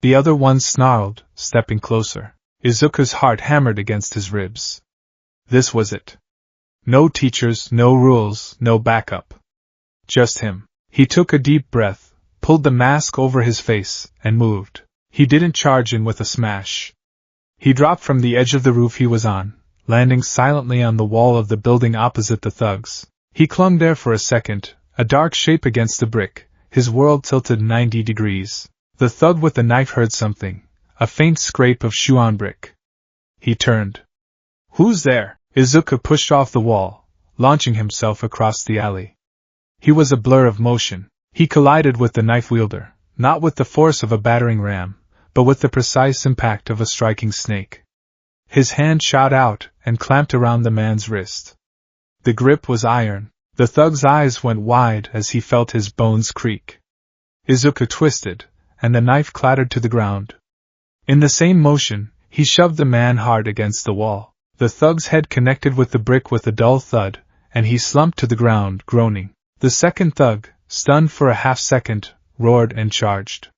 The other one snarled, stepping closer. Izuku's heart hammered against his ribs. This was it. No teachers, no rules, no backup. Just him. He took a deep breath, pulled the mask over his face, and moved. He didn't charge in with a smash. He dropped from the edge of the roof he was on, landing silently on the wall of the building opposite the thugs. He clung there for a second, a dark shape against the brick, his world tilted 90 degrees. The thug with the knife heard something, a faint scrape of shoe on brick. He turned. "Who's there?" Izuku pushed off the wall, launching himself across the alley. He was a blur of motion. He collided with the knife wielder, not with the force of a battering ram, but with the precise impact of a striking snake. His hand shot out and clamped around the man's wrist. The grip was iron. The thug's eyes went wide as he felt his bones creak. Izuku twisted, and the knife clattered to the ground. In the same motion, he shoved the man hard against the wall. The thug's head connected with the brick with a dull thud, and he slumped to the ground, groaning. The second thug, stunned for a half-second, roared and charged.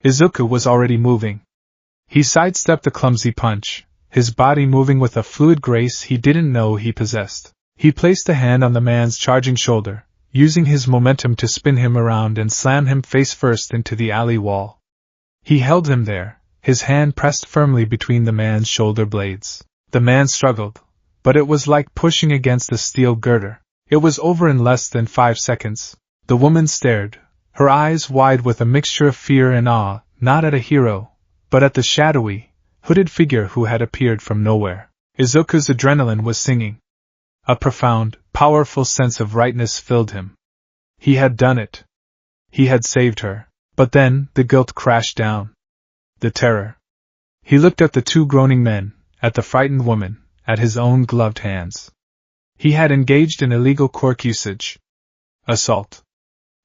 Izuku was already moving. He sidestepped the clumsy punch, his body moving with a fluid grace he didn't know he possessed. He placed a hand on the man's charging shoulder, using his momentum to spin him around and slam him face first into the alley wall. He held him there, his hand pressed firmly between the man's shoulder blades. The man struggled, but it was like pushing against a steel girder. It was over in less than 5 seconds. The woman stared, her eyes wide with a mixture of fear and awe, not at a hero, but at the shadowy, hooded figure who had appeared from nowhere. Izuku's adrenaline was singing. A profound, powerful sense of rightness filled him. He had done it. He had saved her. But then, the guilt crashed down. The terror. He looked at the 2 groaning men, at the frightened woman, at his own gloved hands. He had engaged in illegal quirk usage. Assault.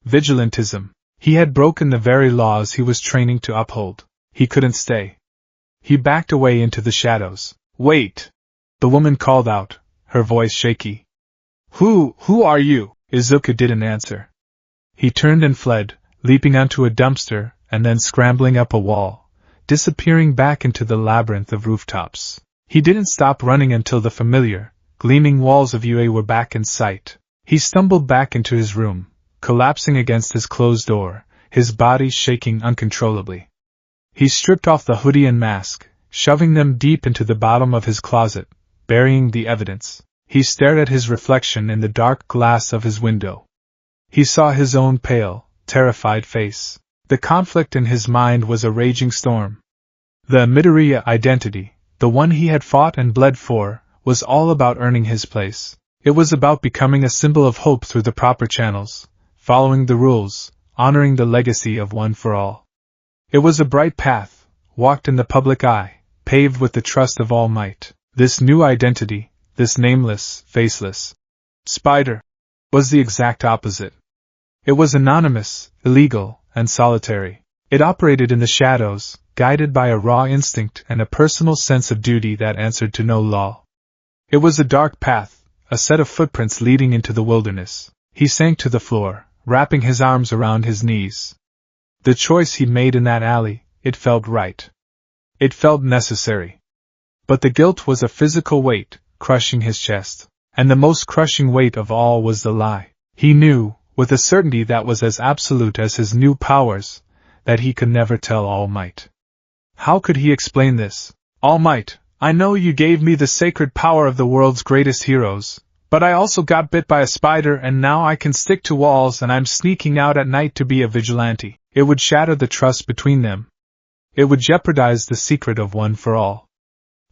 Vigilantism. He had broken the very laws he was training to uphold. He couldn't stay. He backed away into the shadows. "Wait!" The woman called out, her voice shaky. Who are you?" Izuku didn't answer. He turned and fled, leaping onto a dumpster, and then scrambling up a wall, disappearing back into the labyrinth of rooftops. He didn't stop running until the familiar, gleaming walls of UA were back in sight. He stumbled back into his room, collapsing against his closed door, his body shaking uncontrollably. He stripped off the hoodie and mask, shoving them deep into the bottom of his closet, burying the evidence. He stared at his reflection in the dark glass of his window. He saw his own pale, terrified face. The conflict in his mind was a raging storm. The Midoriya identity, the one he had fought and bled for, was all about earning his place. It was about becoming a symbol of hope through the proper channels, following the rules, honoring the legacy of One for All. It was a bright path, walked in the public eye, paved with the trust of All Might. This new identity, this nameless, faceless spider, was the exact opposite. It was anonymous, illegal, and solitary. It operated in the shadows, guided by a raw instinct and a personal sense of duty that answered to no law. It was a dark path, a set of footprints leading into the wilderness. He sank to the floor, wrapping his arms around his knees. The choice he'd made in that alley, it felt right. It felt necessary. But the guilt was a physical weight, crushing his chest. And the most crushing weight of all was the lie. He knew, with a certainty that was as absolute as his new powers, that he could never tell All Might. How could he explain this? All Might, I know you gave me the sacred power of the world's greatest heroes, but I also got bit by a spider and now I can stick to walls and I'm sneaking out at night to be a vigilante. It would shatter the trust between them. It would jeopardize the secret of One for All.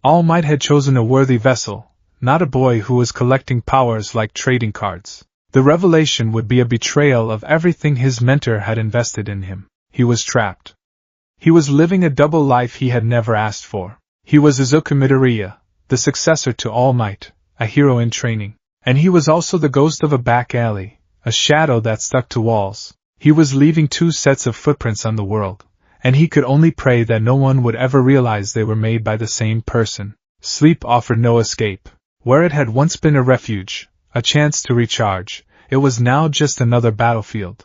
All Might had chosen a worthy vessel, not a boy who was collecting powers like trading cards. The revelation would be a betrayal of everything his mentor had invested in him. He was trapped. He was living a double life he had never asked for. He was Izuku Midoriya, the successor to All Might, a hero in training. And he was also the ghost of a back alley, a shadow that stuck to walls. He was leaving two sets of footprints on the world, and he could only pray that no one would ever realize they were made by the same person. Sleep offered no escape. Where it had once been a refuge, a chance to recharge, it was now just another battlefield.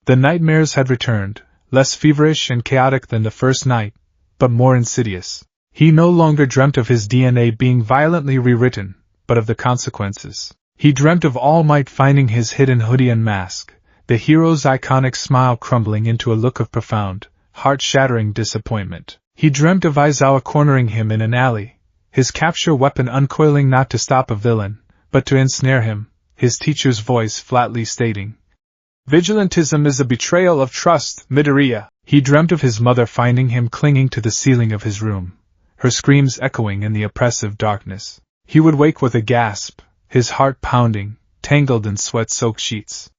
The nightmares had returned, less feverish and chaotic than the first night, but more insidious. He no longer dreamt of his DNA being violently rewritten, but of the consequences. He dreamt of All Might finding his hidden hoodie and mask, the hero's iconic smile crumbling into a look of profound, heart-shattering disappointment. He dreamt of Aizawa cornering him in an alley, his capture weapon uncoiling not to stop a villain, but to ensnare him, his teacher's voice flatly stating, "Vigilantism is a betrayal of trust, Midoriya." He dreamt of his mother finding him clinging to the ceiling of his room, her screams echoing in the oppressive darkness. He would wake with a gasp, his heart pounding, tangled in sweat-soaked sheets.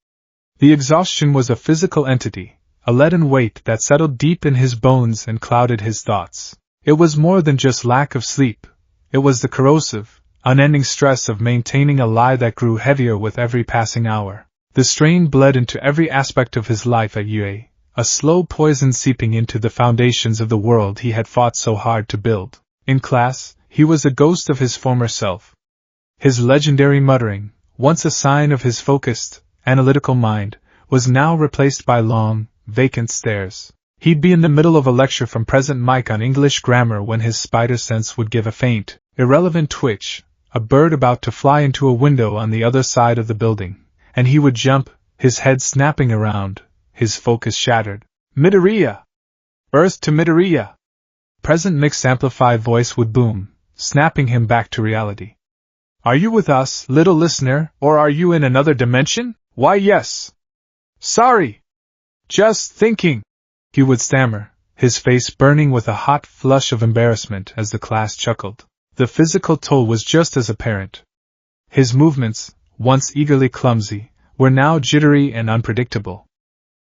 The exhaustion was a physical entity, a leaden weight that settled deep in his bones and clouded his thoughts. It was more than just lack of sleep. It was the corrosive, unending stress of maintaining a lie that grew heavier with every passing hour. The strain bled into every aspect of his life at UA, a slow poison seeping into the foundations of the world he had fought so hard to build. In class, he was a ghost of his former self. His legendary muttering, once a sign of his focused, analytical mind, was now replaced by long, vacant stares. He'd be in the middle of a lecture from President Mike on English grammar when his spider sense would give a faint, irrelevant twitch, a bird about to fly into a window on the other side of the building, and he would jump, his head snapping around, his focus shattered. "Midoriya! Earth to Midoriya!" President Nick's amplified voice would boom, snapping him back to reality. "Are you with us, little listener, or are you in another dimension? Why yes. Sorry. Just thinking," he would stammer, his face burning with a hot flush of embarrassment as the class chuckled. The physical toll was just as apparent. His movements, once eagerly clumsy, were now jittery and unpredictable.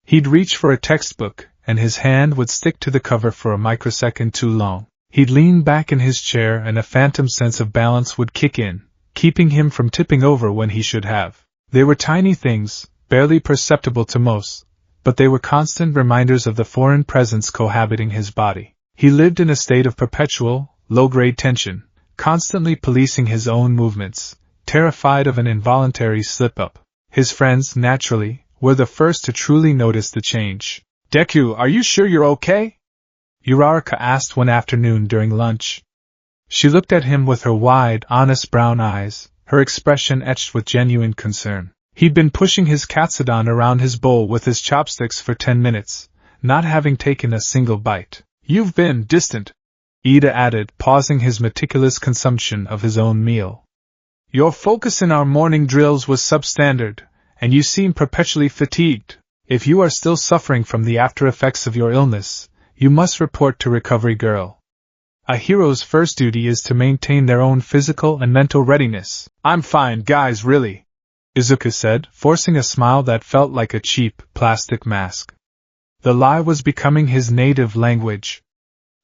He'd reach for a textbook, and his hand would stick to the cover for a microsecond too long. He'd lean back in his chair and a phantom sense of balance would kick in, keeping him from tipping over when he should have. They were tiny things, barely perceptible to most, but they were constant reminders of the foreign presence cohabiting his body. He lived in a state of perpetual, low-grade tension, constantly policing his own movements, terrified of an involuntary slip-up. His friends, naturally, were the first to truly notice the change. "Deku, are you sure you're okay?" Uraraka asked one afternoon during lunch. She looked at him with her wide, honest brown eyes, her expression etched with genuine concern. He'd been pushing his katsudon around his bowl with his chopsticks for 10 minutes, not having taken a single bite. "You've been distant," Ida added, pausing his meticulous consumption of his own meal. Your focus in our morning drills was substandard, and you seem perpetually fatigued. If you are still suffering from the after effects of your illness, you must report to Recovery Girl. A hero's first duty is to maintain their own physical and mental readiness. I'm fine, guys, really, Izuku said, forcing a smile that felt like a cheap, plastic mask. The lie was becoming his native language.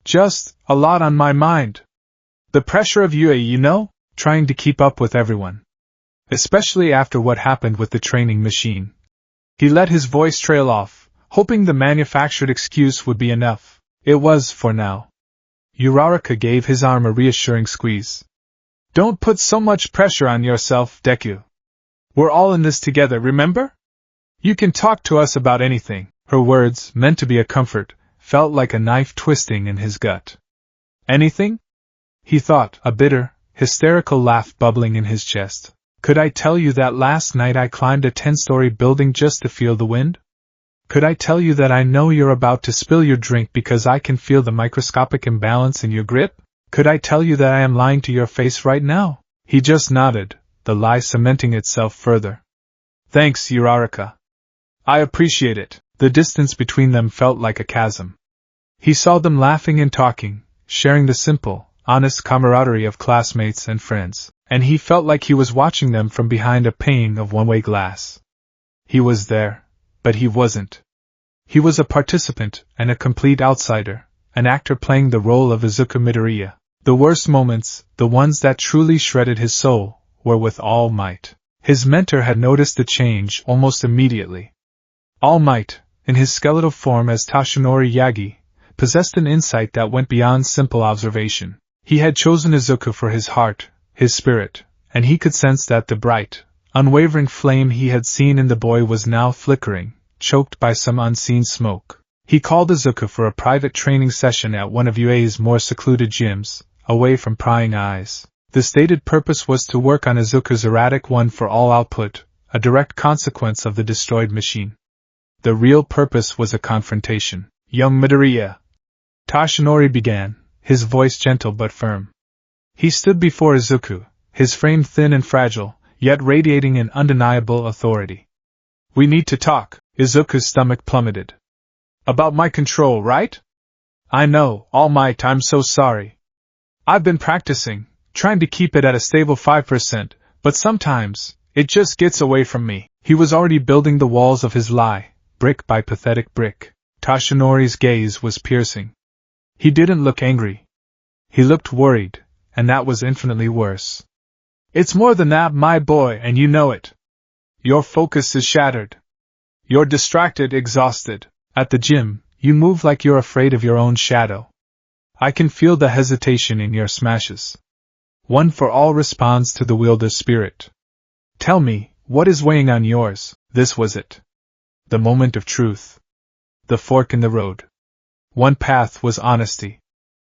Just a lot on my mind. The pressure of UA, trying to keep up with everyone. Especially after what happened with the training machine. He let his voice trail off, hoping the manufactured excuse would be enough. It was, for now. Uraraka gave his arm a reassuring squeeze. Don't put so much pressure on yourself, Deku. We're all in this together, remember? You can talk to us about anything. Her words, meant to be a comfort, felt like a knife twisting in his gut. Anything? He thought, a bitter, hysterical laugh bubbling in his chest. Could I tell you that last night I climbed a 10-story building just to feel the wind? Could I tell you that I know you're about to spill your drink because I can feel the microscopic imbalance in your grip? Could I tell you that I am lying to your face right now? He just nodded, the lie cementing itself further. Thanks, Uraraka. I appreciate it. The distance between them felt like a chasm. He saw them laughing and talking, sharing the simple, honest camaraderie of classmates and friends, and he felt like he was watching them from behind a pane of one-way glass. He was there, but he wasn't. He was a participant and a complete outsider, an actor playing the role of Izuku Midoriya. The worst moments, the ones that truly shredded his soul, were with All Might. His mentor had noticed the change almost immediately. All Might, in his skeletal form as Toshinori Yagi, possessed an insight that went beyond simple observation. He had chosen Izuku for his heart, his spirit, and he could sense that the bright, unwavering flame he had seen in the boy was now flickering, choked by some unseen smoke. He called Izuku for a private training session at one of UA's more secluded gyms, away from prying eyes. The stated purpose was to work on Izuku's erratic one-for-all output, a direct consequence of the destroyed machine. The real purpose was a confrontation. Young Midoriya, Toshinori began, his voice gentle but firm. He stood before Izuku, his frame thin and fragile, yet radiating an undeniable authority. We need to talk. Izuku's stomach plummeted. About my control, right? I know, All Might, I'm so sorry. I've been practicing, trying to keep it at a stable 5%, but sometimes, it just gets away from me. He was already building the walls of his lie, brick by pathetic brick. Toshinori's gaze was piercing. He didn't look angry. He looked worried, and that was infinitely worse. It's more than that, my boy, and you know it. Your focus is shattered. You're distracted, exhausted. At the gym, you move like you're afraid of your own shadow. I can feel the hesitation in your smashes. One for all responds to the wielder's spirit. Tell me, what is weighing on yours? This was it. The moment of truth. The fork in the road. One path was honesty.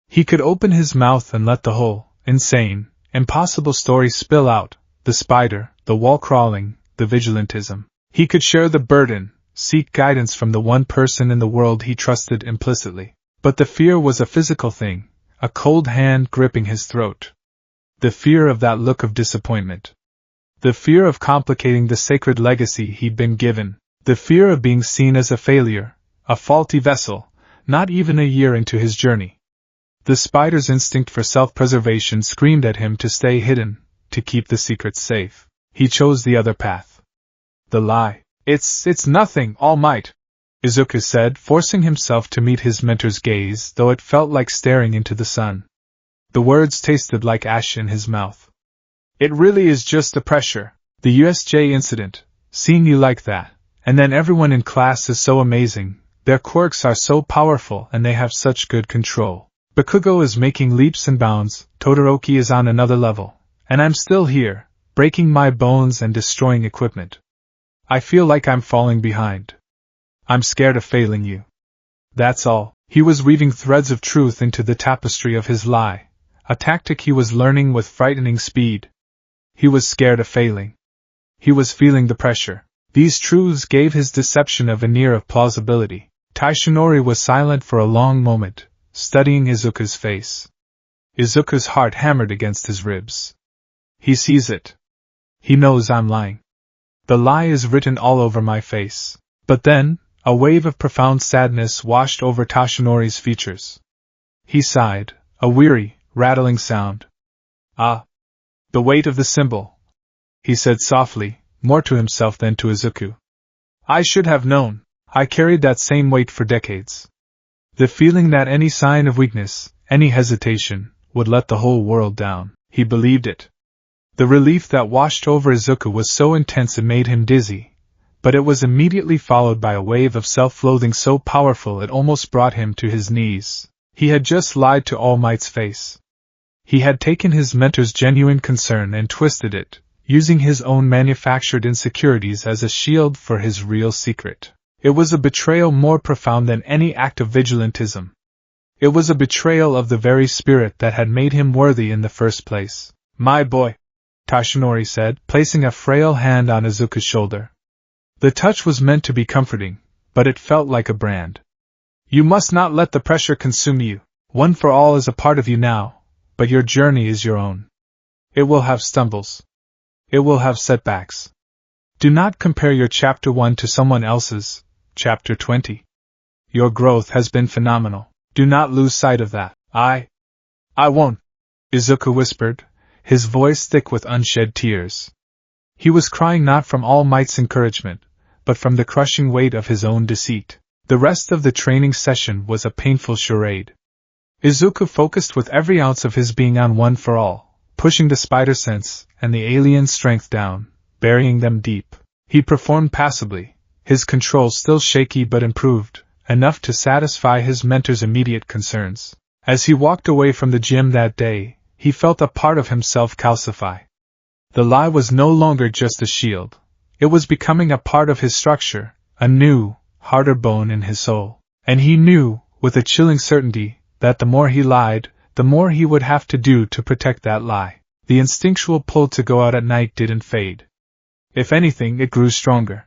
He could open his mouth and let the whole, insane, impossible story spill out, the spider, the wall crawling, the vigilantism. He could share the burden, seek guidance from the one person in the world he trusted implicitly. But the fear was a physical thing, a cold hand gripping his throat. The fear of that look of disappointment. The fear of complicating the sacred legacy he'd been given. The fear of being seen as a failure, a faulty vessel, not even a year into his journey. The spider's instinct for self-preservation screamed at him to stay hidden, to keep the secret safe. He chose the other path. The lie. It's nothing, All Might, Izuku said, forcing himself to meet his mentor's gaze, though it felt like staring into the sun. The words tasted like ash in his mouth. It really is just the pressure. The USJ incident, seeing you like that, and then everyone in class is so amazing, their quirks are so powerful and they have such good control. Bakugo is making leaps and bounds, Todoroki is on another level, and I'm still here, breaking my bones and destroying equipment. I feel like I'm falling behind. I'm scared of failing you. That's all. He was weaving threads of truth into the tapestry of his lie, a tactic he was learning with frightening speed. He was scared of failing. He was feeling the pressure. These truths gave his deception a veneer of plausibility. Toshinori was silent for a long moment, studying Izuku's face. Izuku's heart hammered against his ribs. He sees it. He knows I'm lying. The lie is written all over my face. But then, a wave of profound sadness washed over Tashinori's features. He sighed, a weary, rattling sound. Ah! The weight of the symbol, he said softly, more to himself than to Izuku. I should have known. I carried that same weight for decades. The feeling that any sign of weakness, any hesitation, would let the whole world down. He believed it. The relief that washed over Izuku was so intense it made him dizzy, but it was immediately followed by a wave of self-loathing so powerful it almost brought him to his knees. He had just lied to All Might's face. He had taken his mentor's genuine concern and twisted it, using his own manufactured insecurities as a shield for his real secret. It was a betrayal more profound than any act of vigilantism. It was a betrayal of the very spirit that had made him worthy in the first place. My boy, Tashinori said, placing a frail hand on Izuku's shoulder. The touch was meant to be comforting, but it felt like a brand. You must not let the pressure consume you. One for All is a part of you now, but your journey is your own. It will have stumbles. It will have setbacks. Do not compare your Chapter 1 to someone else's, Chapter 20. Your growth has been phenomenal. Do not lose sight of that. I won't, Izuku whispered, his voice thick with unshed tears. He was crying not from All Might's encouragement, but from the crushing weight of his own deceit. The rest of the training session was a painful charade. Izuku focused with every ounce of his being on One for All, pushing the spider sense and the alien strength down, burying them deep. He performed passively, his control still shaky but improved, enough to satisfy his mentor's immediate concerns. As he walked away from the gym that day, he felt a part of himself calcify. The lie was no longer just a shield. It was becoming a part of his structure, a new, harder bone in his soul. And he knew, with a chilling certainty, that the more he lied, the more he would have to do to protect that lie. The instinctual pull to go out at night didn't fade. If anything, it grew stronger.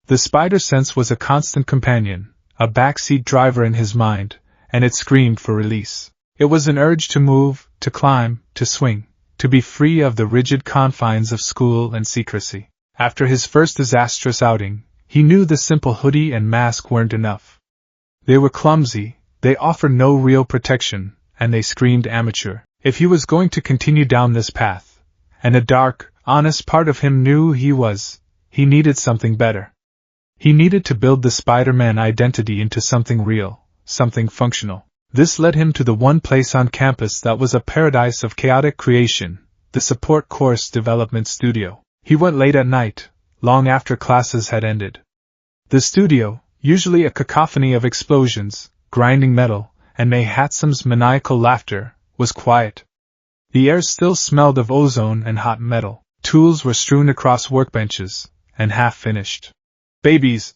The spider sense was a constant companion, a backseat driver in his mind, and it screamed for release. It was an urge to move, to climb, to swing, to be free of the rigid confines of school and secrecy. After his first disastrous outing, he knew the simple hoodie and mask weren't enough. They were clumsy, they offered no real protection, and they screamed amateur. If he was going to continue down this path, and a dark, honest part of him knew he needed something better. He needed to build the Spider-Man identity into something real, something functional. This led him to the one place on campus that was a paradise of chaotic creation, the support course development studio. He went late at night, long after classes had ended. The studio, usually a cacophony of explosions, grinding metal, and May Hatsum's maniacal laughter, was quiet. The air still smelled of ozone and hot metal. Tools were strewn across workbenches, and half-finished babies,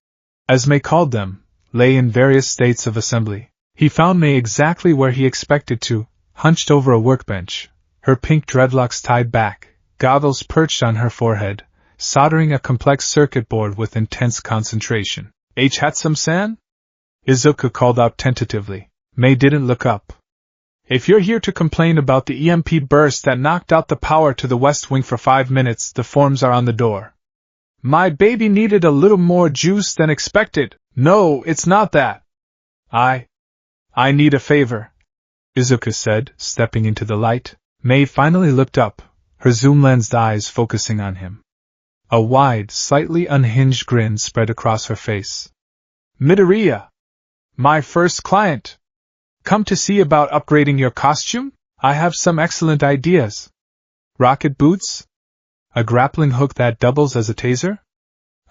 as May called them, lay in various states of assembly. He found May exactly where he expected to, hunched over a workbench, her pink dreadlocks tied back, goggles perched on her forehead, soldering a complex circuit board with intense concentration. H. Hatsum-san? Izuku called out tentatively. May didn't look up. If you're here to complain about the EMP burst that knocked out the power to the West Wing for 5 minutes, the forms are on the door. My baby needed a little more juice than expected. No, it's not that. I need a favor, Izuku said, stepping into the light. May finally looked up, her zoom-lensed eyes focusing on him. A wide, slightly unhinged grin spread across her face. Midoriya! My first client! Come to see about upgrading your costume? I have some excellent ideas. Rocket boots? A grappling hook that doubles as a taser?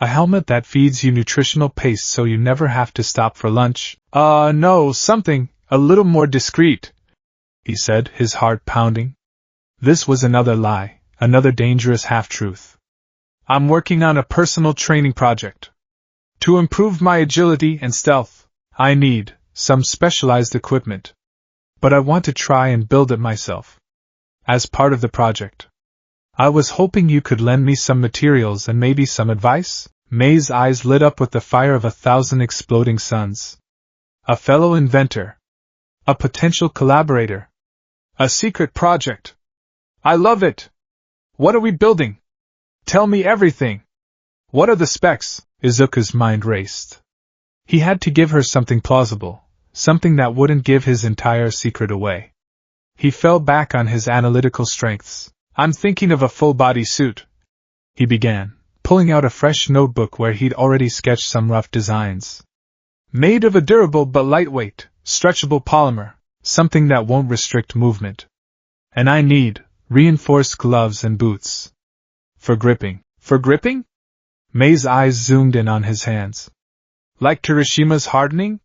A helmet that feeds you nutritional paste so you never have to stop for lunch? No, something a little more discreet, he said, his heart pounding. This was another lie, another dangerous half-truth. I'm working on a personal training project. To improve my agility and stealth, I need some specialized equipment. But I want to try and build it myself. As part of the project, I was hoping you could lend me some materials and maybe some advice? May's eyes lit up with the fire of 1,000 exploding suns. A fellow inventor. A potential collaborator. A secret project. I love it! What are we building? Tell me everything! What are the specs? Izuku's mind raced. He had to give her something plausible, something that wouldn't give his entire secret away. He fell back on his analytical strengths. I'm thinking of a full-body suit, he began, pulling out a fresh notebook where he'd already sketched some rough designs. Made of a durable but lightweight, stretchable polymer, something that won't restrict movement. And I need reinforced gloves and boots. For gripping. For gripping? Mei's eyes zoomed in on his hands. Like Kirishima's hardening?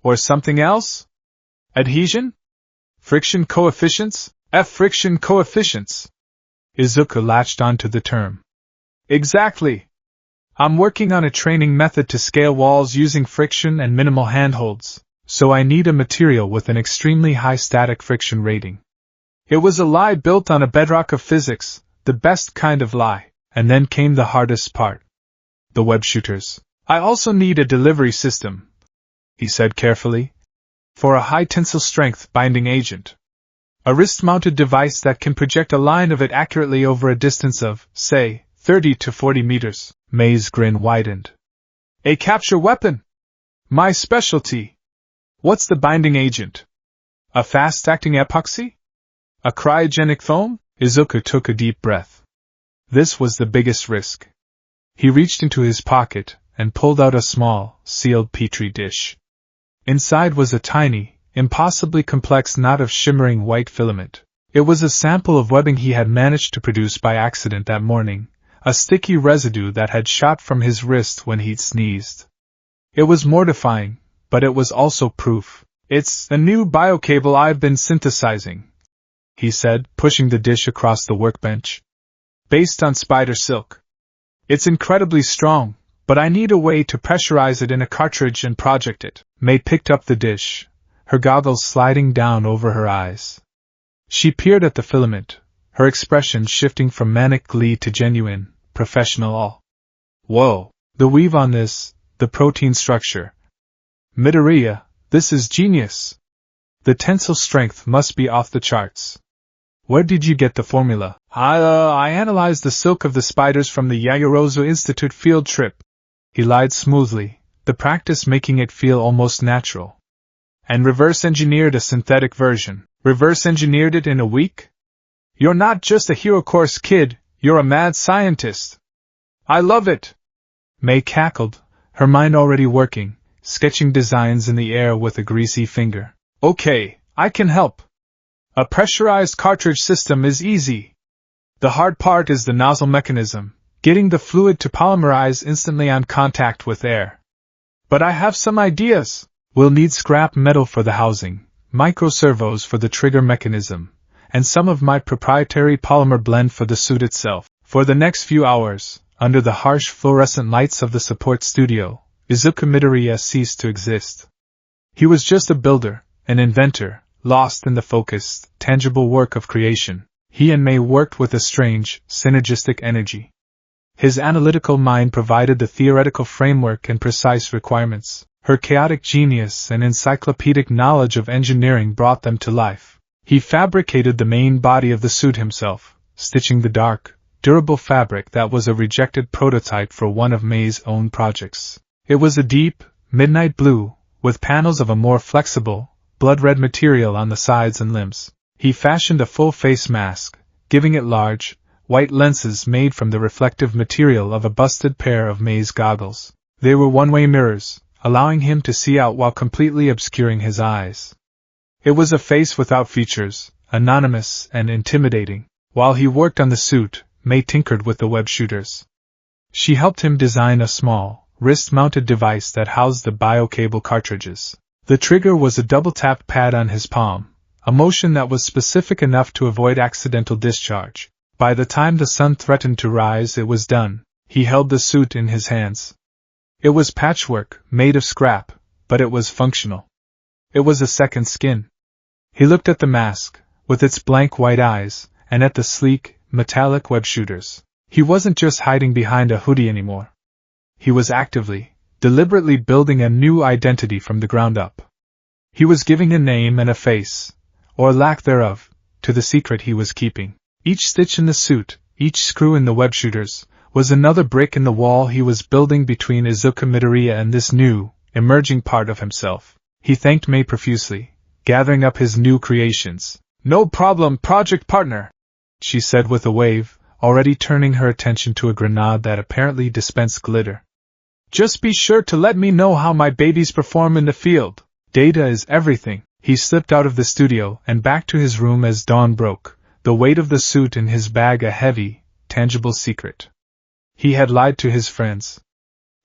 Or something else? Adhesion? Friction coefficients? Friction coefficients. Izuku latched onto the term. Exactly. I'm working on a training method to scale walls using friction and minimal handholds, so I need a material with an extremely high static friction rating. It was a lie built on a bedrock of physics, the best kind of lie, and then came the hardest part. The web shooters. I also need a delivery system, he said carefully, for a high tensile strength binding agent. A wrist-mounted device that can project a line of it accurately over a distance of, say, 30 to 40 meters. Mei's grin widened. A capture weapon? My specialty. What's the binding agent? A fast-acting epoxy? A cryogenic foam? Izuku took a deep breath. This was the biggest risk. He reached into his pocket and pulled out a small, sealed petri dish. Inside was a tiny, impossibly complex knot of shimmering white filament. It was a sample of webbing he had managed to produce by accident that morning, a sticky residue that had shot from his wrist when he'd sneezed. It was mortifying, but it was also proof. It's a new biocable I've been synthesizing, he said, pushing the dish across the workbench. Based on spider silk. It's incredibly strong, but I need a way to pressurize it in a cartridge and project it. Mei picked up the dish, her goggles sliding down over her eyes. She peered at the filament, her expression shifting from manic glee to genuine, professional awe. Whoa, the weave on this, the protein structure. Midoriya, this is genius. The tensile strength must be off the charts. Where did you get the formula? I analyzed the silk of the spiders from the Yayorozu Institute field trip. He lied smoothly, the practice making it feel almost natural. And reverse-engineered a synthetic version. Reverse-engineered it in a week? You're not just a hero course kid, you're a mad scientist. I love it. Mei cackled, her mind already working, sketching designs in the air with a greasy finger. Okay, I can help. A pressurized cartridge system is easy. The hard part is the nozzle mechanism, getting the fluid to polymerize instantly on contact with air. But I have some ideas. We'll need scrap metal for the housing, microservos for the trigger mechanism, and some of my proprietary polymer blend for the suit itself. For the next few hours, under the harsh fluorescent lights of the support studio, Izuku Midoriya ceased to exist. He was just a builder, an inventor, lost in the focused, tangible work of creation. He and Mei worked with a strange, synergistic energy. His analytical mind provided the theoretical framework and precise requirements. Her chaotic genius and encyclopedic knowledge of engineering brought them to life. He fabricated the main body of the suit himself, stitching the dark, durable fabric that was a rejected prototype for one of Mei's own projects. It was a deep, midnight blue, with panels of a more flexible, blood-red material on the sides and limbs. He fashioned a full face mask, giving it large, white lenses made from the reflective material of a busted pair of Mei's goggles. They were one-way mirrors, allowing him to see out while completely obscuring his eyes. It was a face without features, anonymous and intimidating. While he worked on the suit, Mei tinkered with the web shooters. She helped him design a small, wrist-mounted device that housed the biocable cartridges. The trigger was a double-tapped pad on his palm, a motion that was specific enough to avoid accidental discharge. By the time the sun threatened to rise, it was done. He held the suit in his hands. It was patchwork, made of scrap, but it was functional. It was a second skin. He looked at the mask, with its blank white eyes, and at the sleek, metallic web shooters. He wasn't just hiding behind a hoodie anymore. He was actively, deliberately building a new identity from the ground up. He was giving a name and a face, or lack thereof, to the secret he was keeping. Each stitch in the suit, each screw in the web shooters, was another brick in the wall he was building between Izuku Midoriya and this new, emerging part of himself. He thanked May profusely, gathering up his new creations. "No problem, project partner," she said with a wave, already turning her attention to a grenade that apparently dispensed glitter. "Just be sure to let me know how my babies perform in the field. Data is everything." He slipped out of the studio and back to his room as dawn broke, the weight of the suit in his bag a heavy, tangible secret. He had lied to his friends.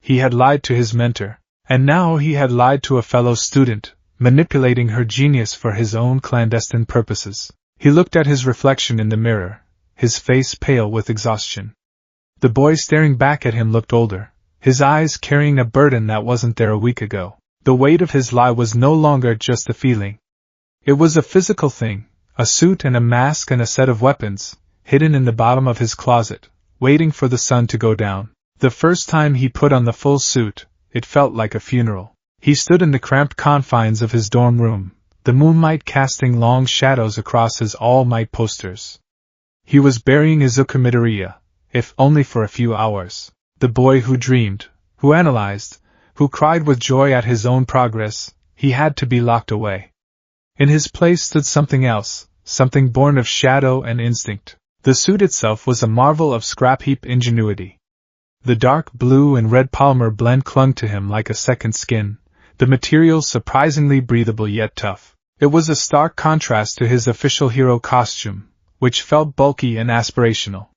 He had lied to his mentor. And now he had lied to a fellow student, manipulating her genius for his own clandestine purposes. He looked at his reflection in the mirror, his face pale with exhaustion. The boy staring back at him looked older, his eyes carrying a burden that wasn't there a week ago. The weight of his lie was no longer just a feeling. It was a physical thing, a suit and a mask and a set of weapons, hidden in the bottom of his closet, waiting for the sun to go down. The first time he put on the full suit, it felt like a funeral. He stood in the cramped confines of his dorm room, the moonlight casting long shadows across his all-might posters. He was burying Izuku Midoriya, if only for a few hours. The boy who dreamed, who analyzed, who cried with joy at his own progress, he had to be locked away. In his place stood something else, something born of shadow and instinct. The suit itself was a marvel of scrap-heap ingenuity. The dark blue and red polymer blend clung to him like a second skin, the material surprisingly breathable yet tough. It was a stark contrast to his official hero costume, which felt bulky and aspirational.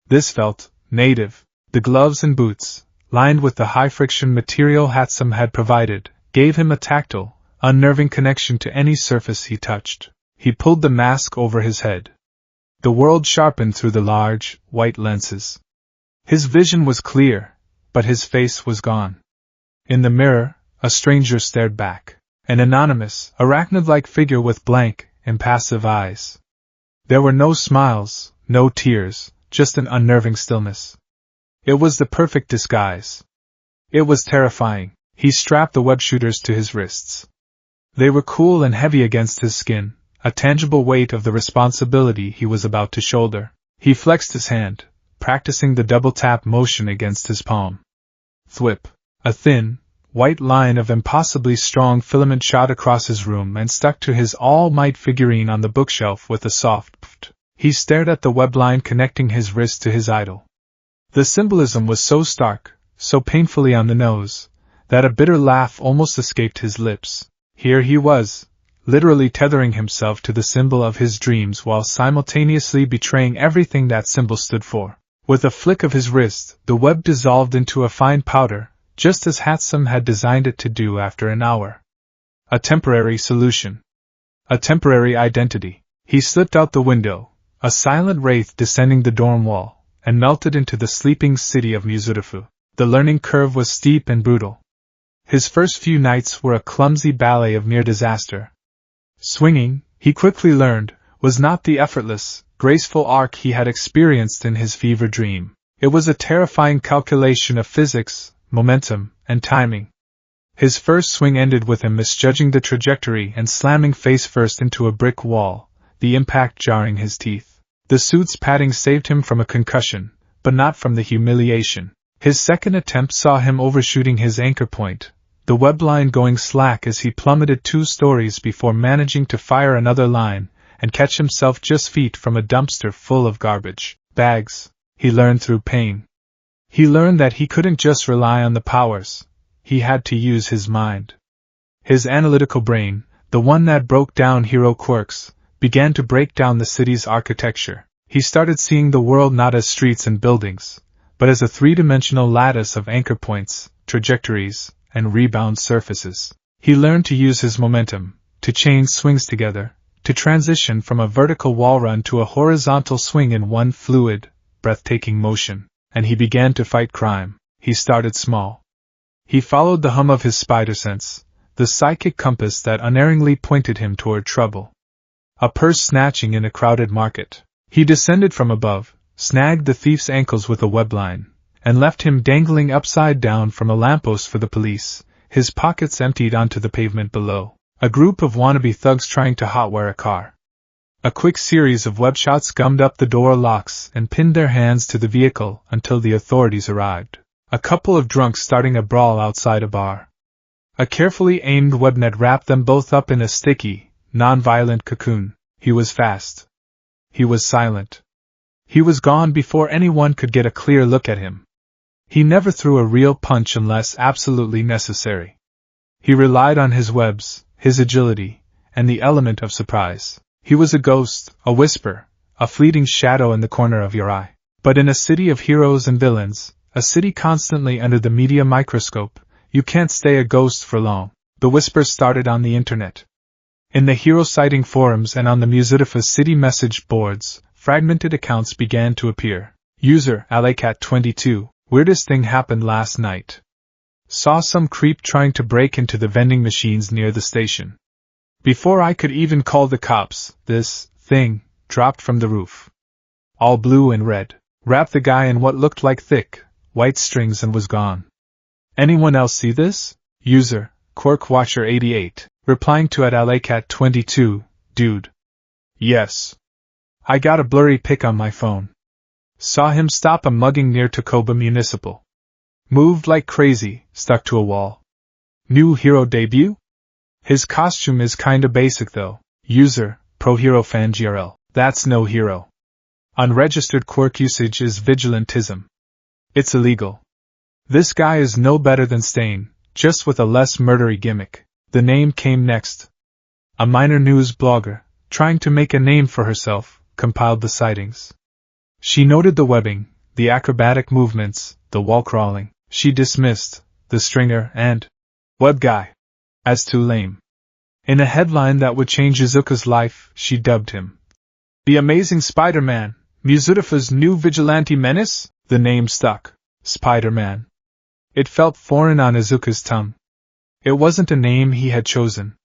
This felt native. The gloves and boots, lined with the high-friction material Hatsum had provided, gave him a tactile, unnerving connection to any surface he touched. He pulled the mask over his head. The world sharpened through the large, white lenses. His vision was clear, but his face was gone. In the mirror, a stranger stared back. An anonymous, arachnid-like figure with blank, impassive eyes. There were no smiles, no tears, just an unnerving stillness. It was the perfect disguise. It was terrifying. He strapped the web shooters to his wrists. They were cool and heavy against his skin, a tangible weight of the responsibility he was about to shoulder. He flexed his hand, practicing the double-tap motion against his palm. Thwip. A thin, white line of impossibly strong filament shot across his room and stuck to his all-might figurine on the bookshelf with a soft pft. He stared at the web line connecting his wrist to his idol. The symbolism was so stark, so painfully on the nose, that a bitter laugh almost escaped his lips. Here he was, literally tethering himself to the symbol of his dreams while simultaneously betraying everything that symbol stood for. With a flick of his wrist, the web dissolved into a fine powder, just as Hatsum had designed it to do after an hour. A temporary solution. A temporary identity. He slipped out the window, a silent wraith descending the dorm wall, and melted into the sleeping city of Muzurifu. The learning curve was steep and brutal. His first few nights were a clumsy ballet of near disaster. Swinging, he quickly learned, was not the effortless, graceful arc he had experienced in his fever dream. It was a terrifying calculation of physics, momentum, and timing. His first swing ended with him misjudging the trajectory and slamming face first into a brick wall, the impact jarring his teeth. The suit's padding saved him from a concussion, but not from the humiliation. His second attempt saw him overshooting his anchor point, the web line going slack as he plummeted 2 stories before managing to fire another line and catch himself just feet from a dumpster full of garbage bags. He learned through pain. He learned that he couldn't just rely on the powers, he had to use his mind. His analytical brain, the one that broke down hero quirks, began to break down the city's architecture. He started seeing the world not as streets and buildings, but as a 3-dimensional lattice of anchor points, trajectories, and rebound surfaces. He learned to use his momentum, to chain swings together, to transition from a vertical wall run to a horizontal swing in one fluid, breathtaking motion, and he began to fight crime. He started small. He followed the hum of his spider sense, the psychic compass that unerringly pointed him toward trouble. A purse snatching in a crowded market. He descended from above, snagged the thief's ankles with a web line, and left him dangling upside down from a lamppost for the police, his pockets emptied onto the pavement below. A group of wannabe thugs trying to hotwire a car. A quick series of web shots gummed up the door locks and pinned their hands to the vehicle until the authorities arrived. A couple of drunks starting a brawl outside a bar. A carefully aimed webnet wrapped them both up in a sticky, non-violent cocoon. He was fast. He was silent. He was gone before anyone could get a clear look at him. He never threw a real punch unless absolutely necessary. He relied on his webs, his agility, and the element of surprise. He was a ghost, a whisper, a fleeting shadow in the corner of your eye. But in a city of heroes and villains, a city constantly under the media microscope, you can't stay a ghost for long. The whispers started on the internet. In the hero sighting forums and on the Musitifa city message boards, fragmented accounts began to appear. User LACat22, weirdest thing happened last night. Saw some creep trying to break into the vending machines near the station. Before I could even call the cops, this thing dropped from the roof. All blue and red. Wrapped the guy in what looked like thick, white strings and was gone. Anyone else see this? User QuirkWatcher88, replying to @LACat22, dude. Yes. I got a blurry pic on my phone. Saw him stop a mugging near Tacoba Municipal. Moved like crazy, stuck to a wall. New hero debut? His costume is kinda basic though. User ProHeroFanGRL, that's no hero. Unregistered quirk usage is vigilantism. It's illegal. This guy is no better than Stain, just with a less murdery gimmick. The name came next. A minor news blogger, trying to make a name for herself, compiled the sightings. She noted the webbing, the acrobatic movements, the wall crawling. She dismissed the stringer and web guy as too lame. In a headline that would change Izuku's life, she dubbed him the Amazing Spider-Man, Musitifa's new vigilante menace. The name stuck. Spider-Man. It felt foreign on Izuku's tongue. It wasn't a name he had chosen.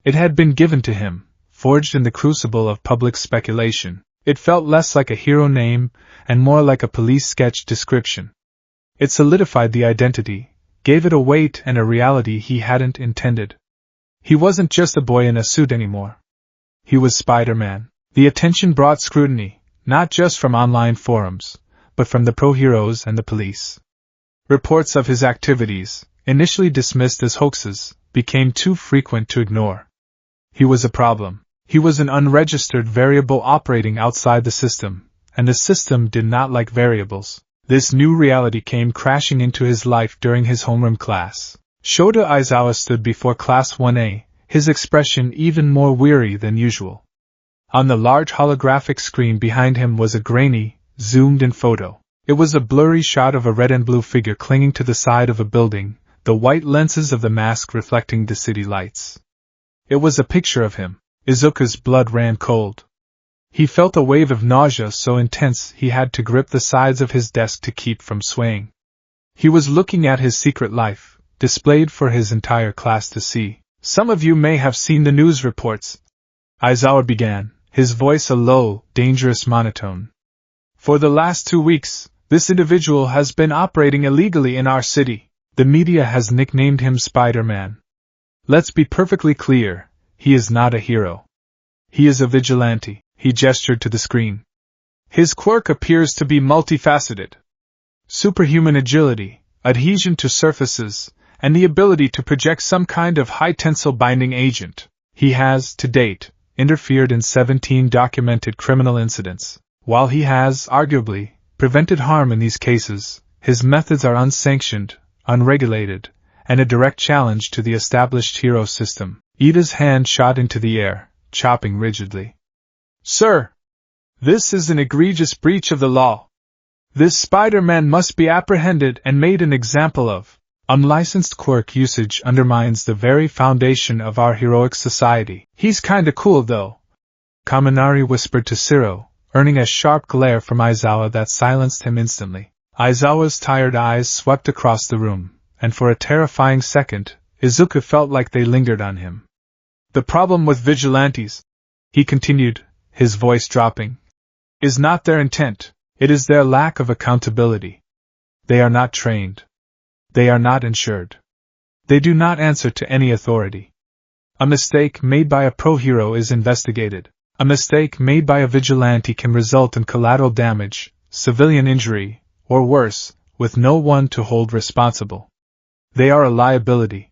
It had been given to him, forged in the crucible of public speculation. It felt less like a hero name, and more like a police sketch description. It solidified the identity, gave it a weight and a reality he hadn't intended. He wasn't just a boy in a suit anymore. He was Spider-Man. The attention brought scrutiny, not just from online forums, but from the pro-heroes and the police. Reports of his activities, initially dismissed as hoaxes, became too frequent to ignore. He was a problem. He was an unregistered variable operating outside the system, and the system did not like variables. This new reality came crashing into his life during his homeroom class. Shota Aizawa stood before Class 1A, his expression even more weary than usual. On the large holographic screen behind him was a grainy, zoomed-in photo. It was a blurry shot of a red and blue figure clinging to the side of a building, the white lenses of the mask reflecting the city lights. It was a picture of him. Izuku's blood ran cold. He felt a wave of nausea so intense he had to grip the sides of his desk to keep from swaying. He was looking at his secret life, displayed for his entire class to see. Some of you may have seen the news reports. Aizawa began, his voice a low, dangerous monotone. For the last 2 weeks, this individual has been operating illegally in our city. The media has nicknamed him Spider-Man. Let's be perfectly clear, he is not a hero. He is a vigilante. He gestured to the screen. His quirk appears to be multifaceted. Superhuman agility, adhesion to surfaces, and the ability to project some kind of high-tensile binding agent. He has, to date, interfered in 17 documented criminal incidents. While he has, arguably, prevented harm in these cases, his methods are unsanctioned, unregulated, and a direct challenge to the established hero system. Ida's hand shot into the air, chopping rigidly. Sir! This is an egregious breach of the law. This Spider-Man must be apprehended and made an example of. Unlicensed quirk usage undermines the very foundation of our heroic society. He's kinda cool though. Kaminari whispered to Siro, earning a sharp glare from Aizawa that silenced him instantly. Aizawa's tired eyes swept across the room, and for a terrifying second, Izuku felt like they lingered on him. The problem with vigilantes, he continued, his voice dropping, is not their intent, it is their lack of accountability. They are not trained. They are not insured. They do not answer to any authority. A mistake made by a pro-hero is investigated. A mistake made by a vigilante can result in collateral damage, civilian injury, or worse, with no one to hold responsible. They are a liability.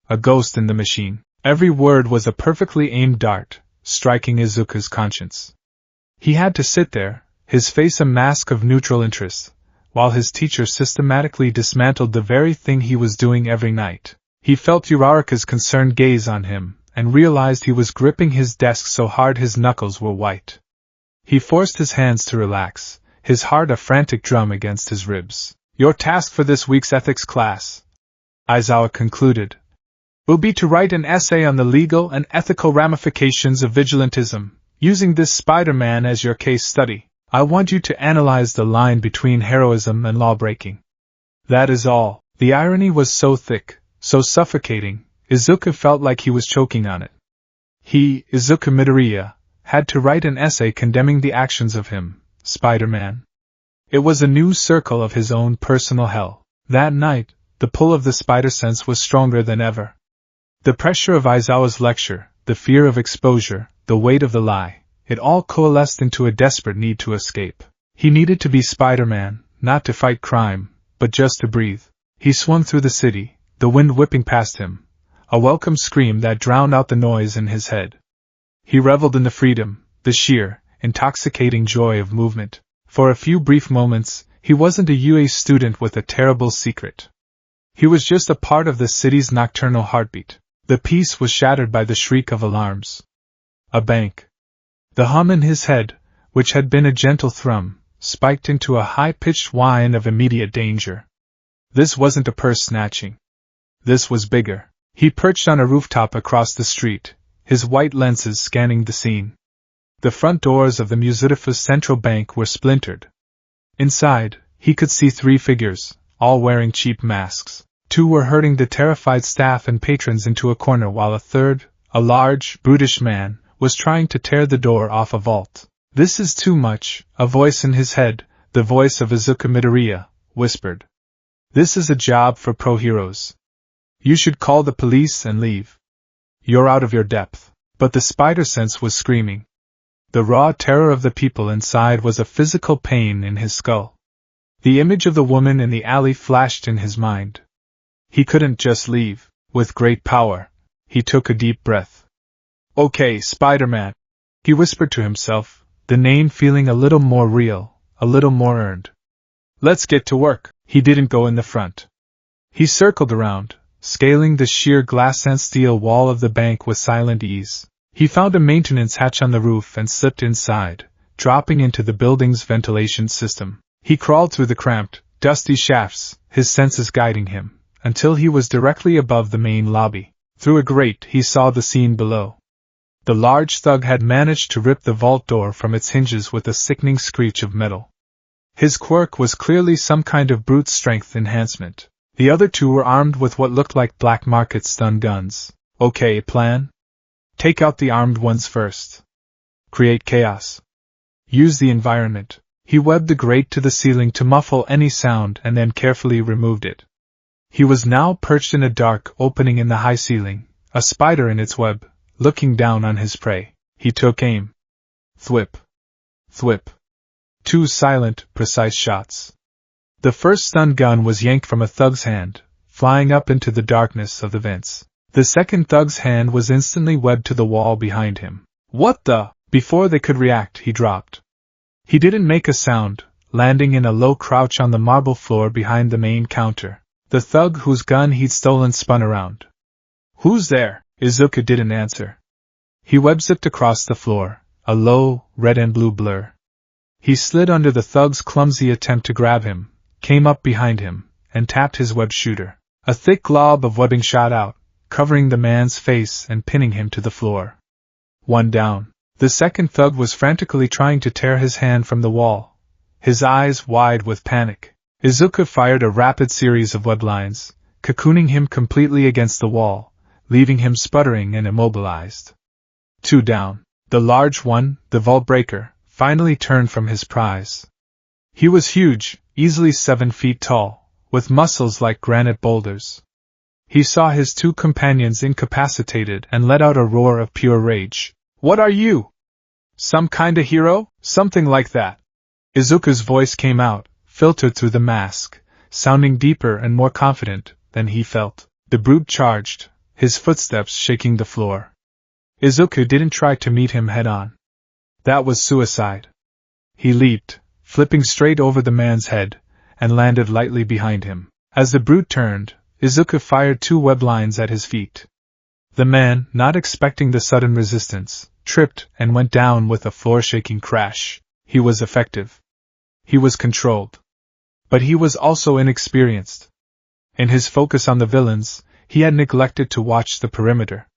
A ghost in the machine. Every word was a perfectly aimed dart, striking Izuku's conscience. He had to sit there, his face a mask of neutral interest, while his teacher systematically dismantled the very thing he was doing every night. He felt Uraraka's concerned gaze on him, and realized he was gripping his desk so hard his knuckles were white. He forced his hands to relax, his heart a frantic drum against his ribs. Your task for this week's ethics class, Aizawa concluded, will be to write an essay on the legal and ethical ramifications of vigilantism, using this Spider-Man as your case study. I want you to analyze the line between heroism and lawbreaking. That is all. The irony was so thick, so suffocating, Izuku felt like he was choking on it. He, Izuku Midoriya, had to write an essay condemning the actions of him, Spider-Man. It was a new circle of his own personal hell. That night, the pull of the spider sense was stronger than ever. The pressure of Aizawa's lecture, the fear of exposure, the weight of the lie, it all coalesced into a desperate need to escape. He needed to be Spider-Man, not to fight crime, but just to breathe. He swung through the city, the wind whipping past him, a welcome scream that drowned out the noise in his head. He reveled in the freedom, the sheer, intoxicating joy of movement. For a few brief moments, he wasn't a UA student with a terrible secret. He was just a part of the city's nocturnal heartbeat. The peace was shattered by the shriek of alarms. A bank. The hum in his head, which had been a gentle thrum, spiked into a high-pitched whine of immediate danger. This wasn't a purse snatching. This was bigger. He perched on a rooftop across the street, his white lenses scanning the scene. The front doors of the Musudifus Central Bank were splintered. Inside, he could see 3 figures, all wearing cheap masks. 2 were herding the terrified staff and patrons into a corner while a third, a large, brutish man, was trying to tear the door off a vault. This is too much, a voice in his head, the voice of Izuku Midoriya, whispered. This is a job for pro-heroes. You should call the police and leave. You're out of your depth. But the spider sense was screaming. The raw terror of the people inside was a physical pain in his skull. The image of the woman in the alley flashed in his mind. He couldn't just leave. With great power, he took a deep breath. Okay, Spider-Man, he whispered to himself, the name feeling a little more real, a little more earned. Let's get to work. He didn't go in the front. He circled around, scaling the sheer glass and steel wall of the bank with silent ease. He found a maintenance hatch on the roof and slipped inside, dropping into the building's ventilation system. He crawled through the cramped, dusty shafts, his senses guiding him, until he was directly above the main lobby. Through a grate he saw the scene below. The large thug had managed to rip the vault door from its hinges with a sickening screech of metal. His quirk was clearly some kind of brute strength enhancement. The other 2 were armed with what looked like black market stun guns. Okay, plan? Take out the armed ones first. Create chaos. Use the environment. He webbed the grate to the ceiling to muffle any sound and then carefully removed it. He was now perched in a dark opening in the high ceiling, a spider in its web, looking down on his prey. He took aim. Thwip. Thwip. 2 silent, precise shots. The first stun gun was yanked from a thug's hand, flying up into the darkness of the vents. The second thug's hand was instantly webbed to the wall behind him. What the? Before they could react, he dropped. He didn't make a sound, landing in a low crouch on the marble floor behind the main counter. The thug whose gun he'd stolen spun around. Who's there? Izuku didn't answer. He web-zipped across the floor, a low, red and blue blur. He slid under the thug's clumsy attempt to grab him, came up behind him, and tapped his web shooter. A thick glob of webbing shot out, covering the man's face and pinning him to the floor. 1 down. The second thug was frantically trying to tear his hand from the wall, his eyes wide with panic. Izuku fired a rapid series of web lines, cocooning him completely against the wall, leaving him sputtering and immobilized. 2 down. The large one, the vault breaker, finally turned from his prize. He was huge, easily 7 feet tall, with muscles like granite boulders. He saw his two companions incapacitated and let out a roar of pure rage. "What are you? Some kinda hero? Something like that." Izuku's voice came out, filtered through the mask, sounding deeper and more confident than he felt. The brute charged, his footsteps shaking the floor. Izuku didn't try to meet him head-on. That was suicide. He leaped, flipping straight over the man's head, and landed lightly behind him. As the brute turned, Izuku fired 2 web lines at his feet. The man, not expecting the sudden resistance, tripped and went down with a floor-shaking crash. He was effective. He was controlled. But he was also inexperienced. In his focus on the villains, he had neglected to watch the perimeter.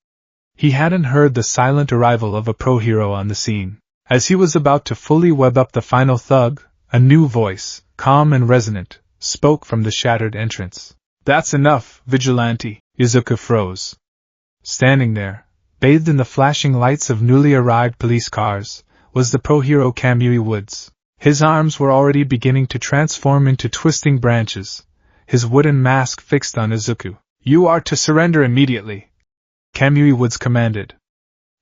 He hadn't heard the silent arrival of a pro-hero on the scene. As he was about to fully web up the final thug, a new voice, calm and resonant, spoke from the shattered entrance. "That's enough, vigilante." Izuku froze. Standing there, bathed in the flashing lights of newly arrived police cars, was the pro-hero Kamui Woods. His arms were already beginning to transform into twisting branches, his wooden mask fixed on Izuku. "You are to surrender immediately," Kamui Woods commanded.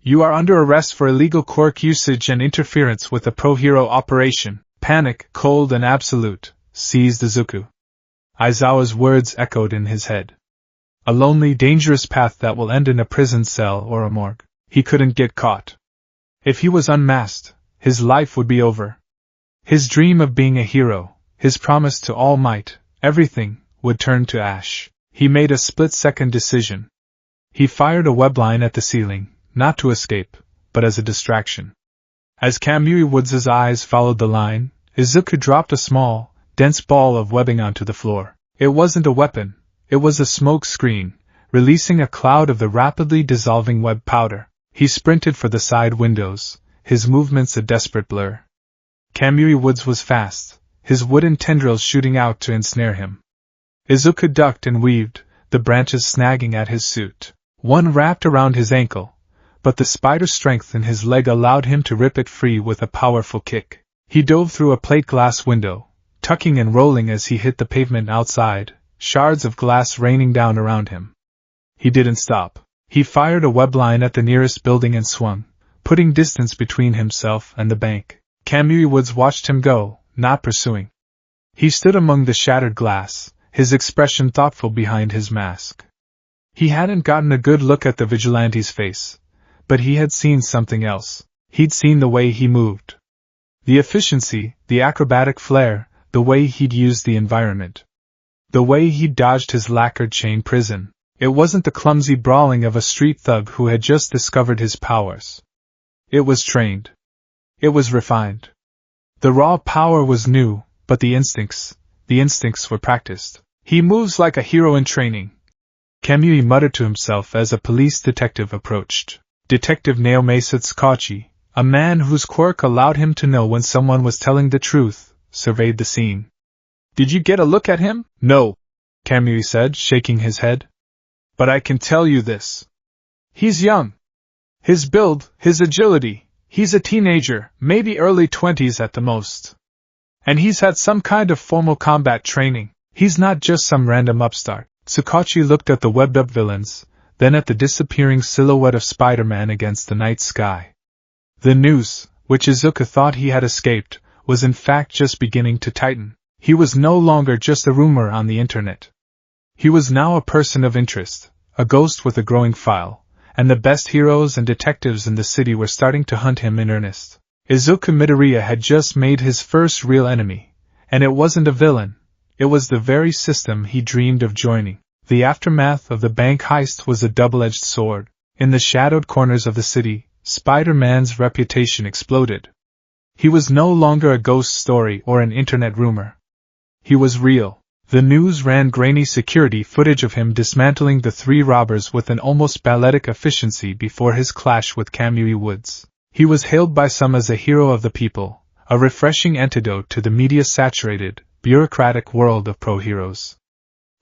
"You are under arrest for illegal quirk usage and interference with the pro-hero operation." Panic, cold and absolute, seized Izuku. Aizawa's words echoed in his head. A lonely, dangerous path that will end in a prison cell or a morgue. He couldn't get caught. If he was unmasked, his life would be over. His dream of being a hero, his promise to All Might, everything, would turn to ash. He made a split-second decision. He fired a webline at the ceiling, not to escape, but as a distraction. As Kamui Woods' eyes followed the line, Izuku dropped a small, dense ball of webbing onto the floor. It wasn't a weapon, it was a smoke screen, releasing a cloud of the rapidly dissolving web powder. He sprinted for the side windows, his movements a desperate blur. Kamui Woods was fast, his wooden tendrils shooting out to ensnare him. Izuku ducked and weaved, the branches snagging at his suit. One wrapped around his ankle, but the spider strength in his leg allowed him to rip it free with a powerful kick. He dove through a plate glass window, tucking and rolling as he hit the pavement outside, shards of glass raining down around him. He didn't stop. He fired a webline at the nearest building and swung, putting distance between himself and the bank. Kamui Woods watched him go, not pursuing. He stood among the shattered glass, his expression thoughtful behind his mask. He hadn't gotten a good look at the vigilante's face, but he had seen something else. He'd seen the way he moved. The efficiency, the acrobatic flair, the way he'd used the environment. The way he'd dodged his lacquered chain prison. It wasn't the clumsy brawling of a street thug who had just discovered his powers. It was trained. It was refined. The raw power was new, but the instincts were practiced. "He moves like a hero in training," Kamui muttered to himself as a police detective approached. Detective Naomasa Tsukachi, a man whose quirk allowed him to know when someone was telling the truth, surveyed the scene. "Did you get a look at him?" "No," Kamui said, shaking his head. "But I can tell you this. He's young. His build, his agility, he's a teenager, maybe early 20s at the most. And he's had some kind of formal combat training. He's not just some random upstart." Tsukachi looked at the webbed-up villains, then at the disappearing silhouette of Spider-Man against the night sky. The noose, which Izuku thought he had escaped, was in fact just beginning to tighten. He was no longer just a rumor on the internet. He was now a person of interest, a ghost with a growing file, and the best heroes and detectives in the city were starting to hunt him in earnest. Izuku Midoriya had just made his first real enemy, and it wasn't a villain, it was the very system he dreamed of joining. The aftermath of the bank heist was a double-edged sword. In the shadowed corners of the city, Spider-Man's reputation exploded. He was no longer a ghost story or an internet rumor. He was real. The news ran grainy security footage of him dismantling the 3 robbers with an almost balletic efficiency before his clash with Kamui Woods. He was hailed by some as a hero of the people, a refreshing antidote to the media-saturated, bureaucratic world of pro-heroes.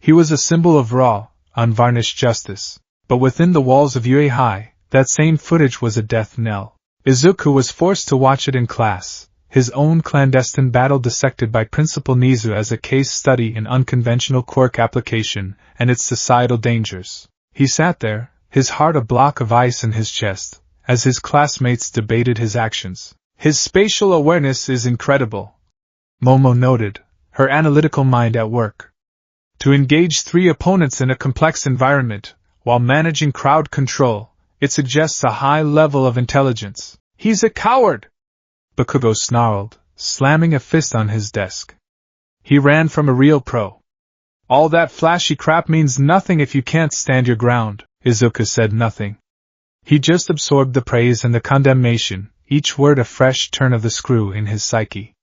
He was a symbol of raw, unvarnished justice. But within the walls of UA, that same footage was a death knell. Izuku was forced to watch it in class, his own clandestine battle dissected by Principal Nizu as a case study in unconventional quirk application and its societal dangers. He sat there, his heart a block of ice in his chest, as his classmates debated his actions. His spatial awareness is incredible, Momo noted, her analytical mind at work. To engage 3 opponents in a complex environment, while managing crowd control, it suggests a high level of intelligence. He's a coward! Bakugo snarled, slamming a fist on his desk. He ran from a real pro. All that flashy crap means nothing if you can't stand your ground. Izuku said nothing. He just absorbed the praise and the condemnation, each word a fresh turn of the screw in his psyche.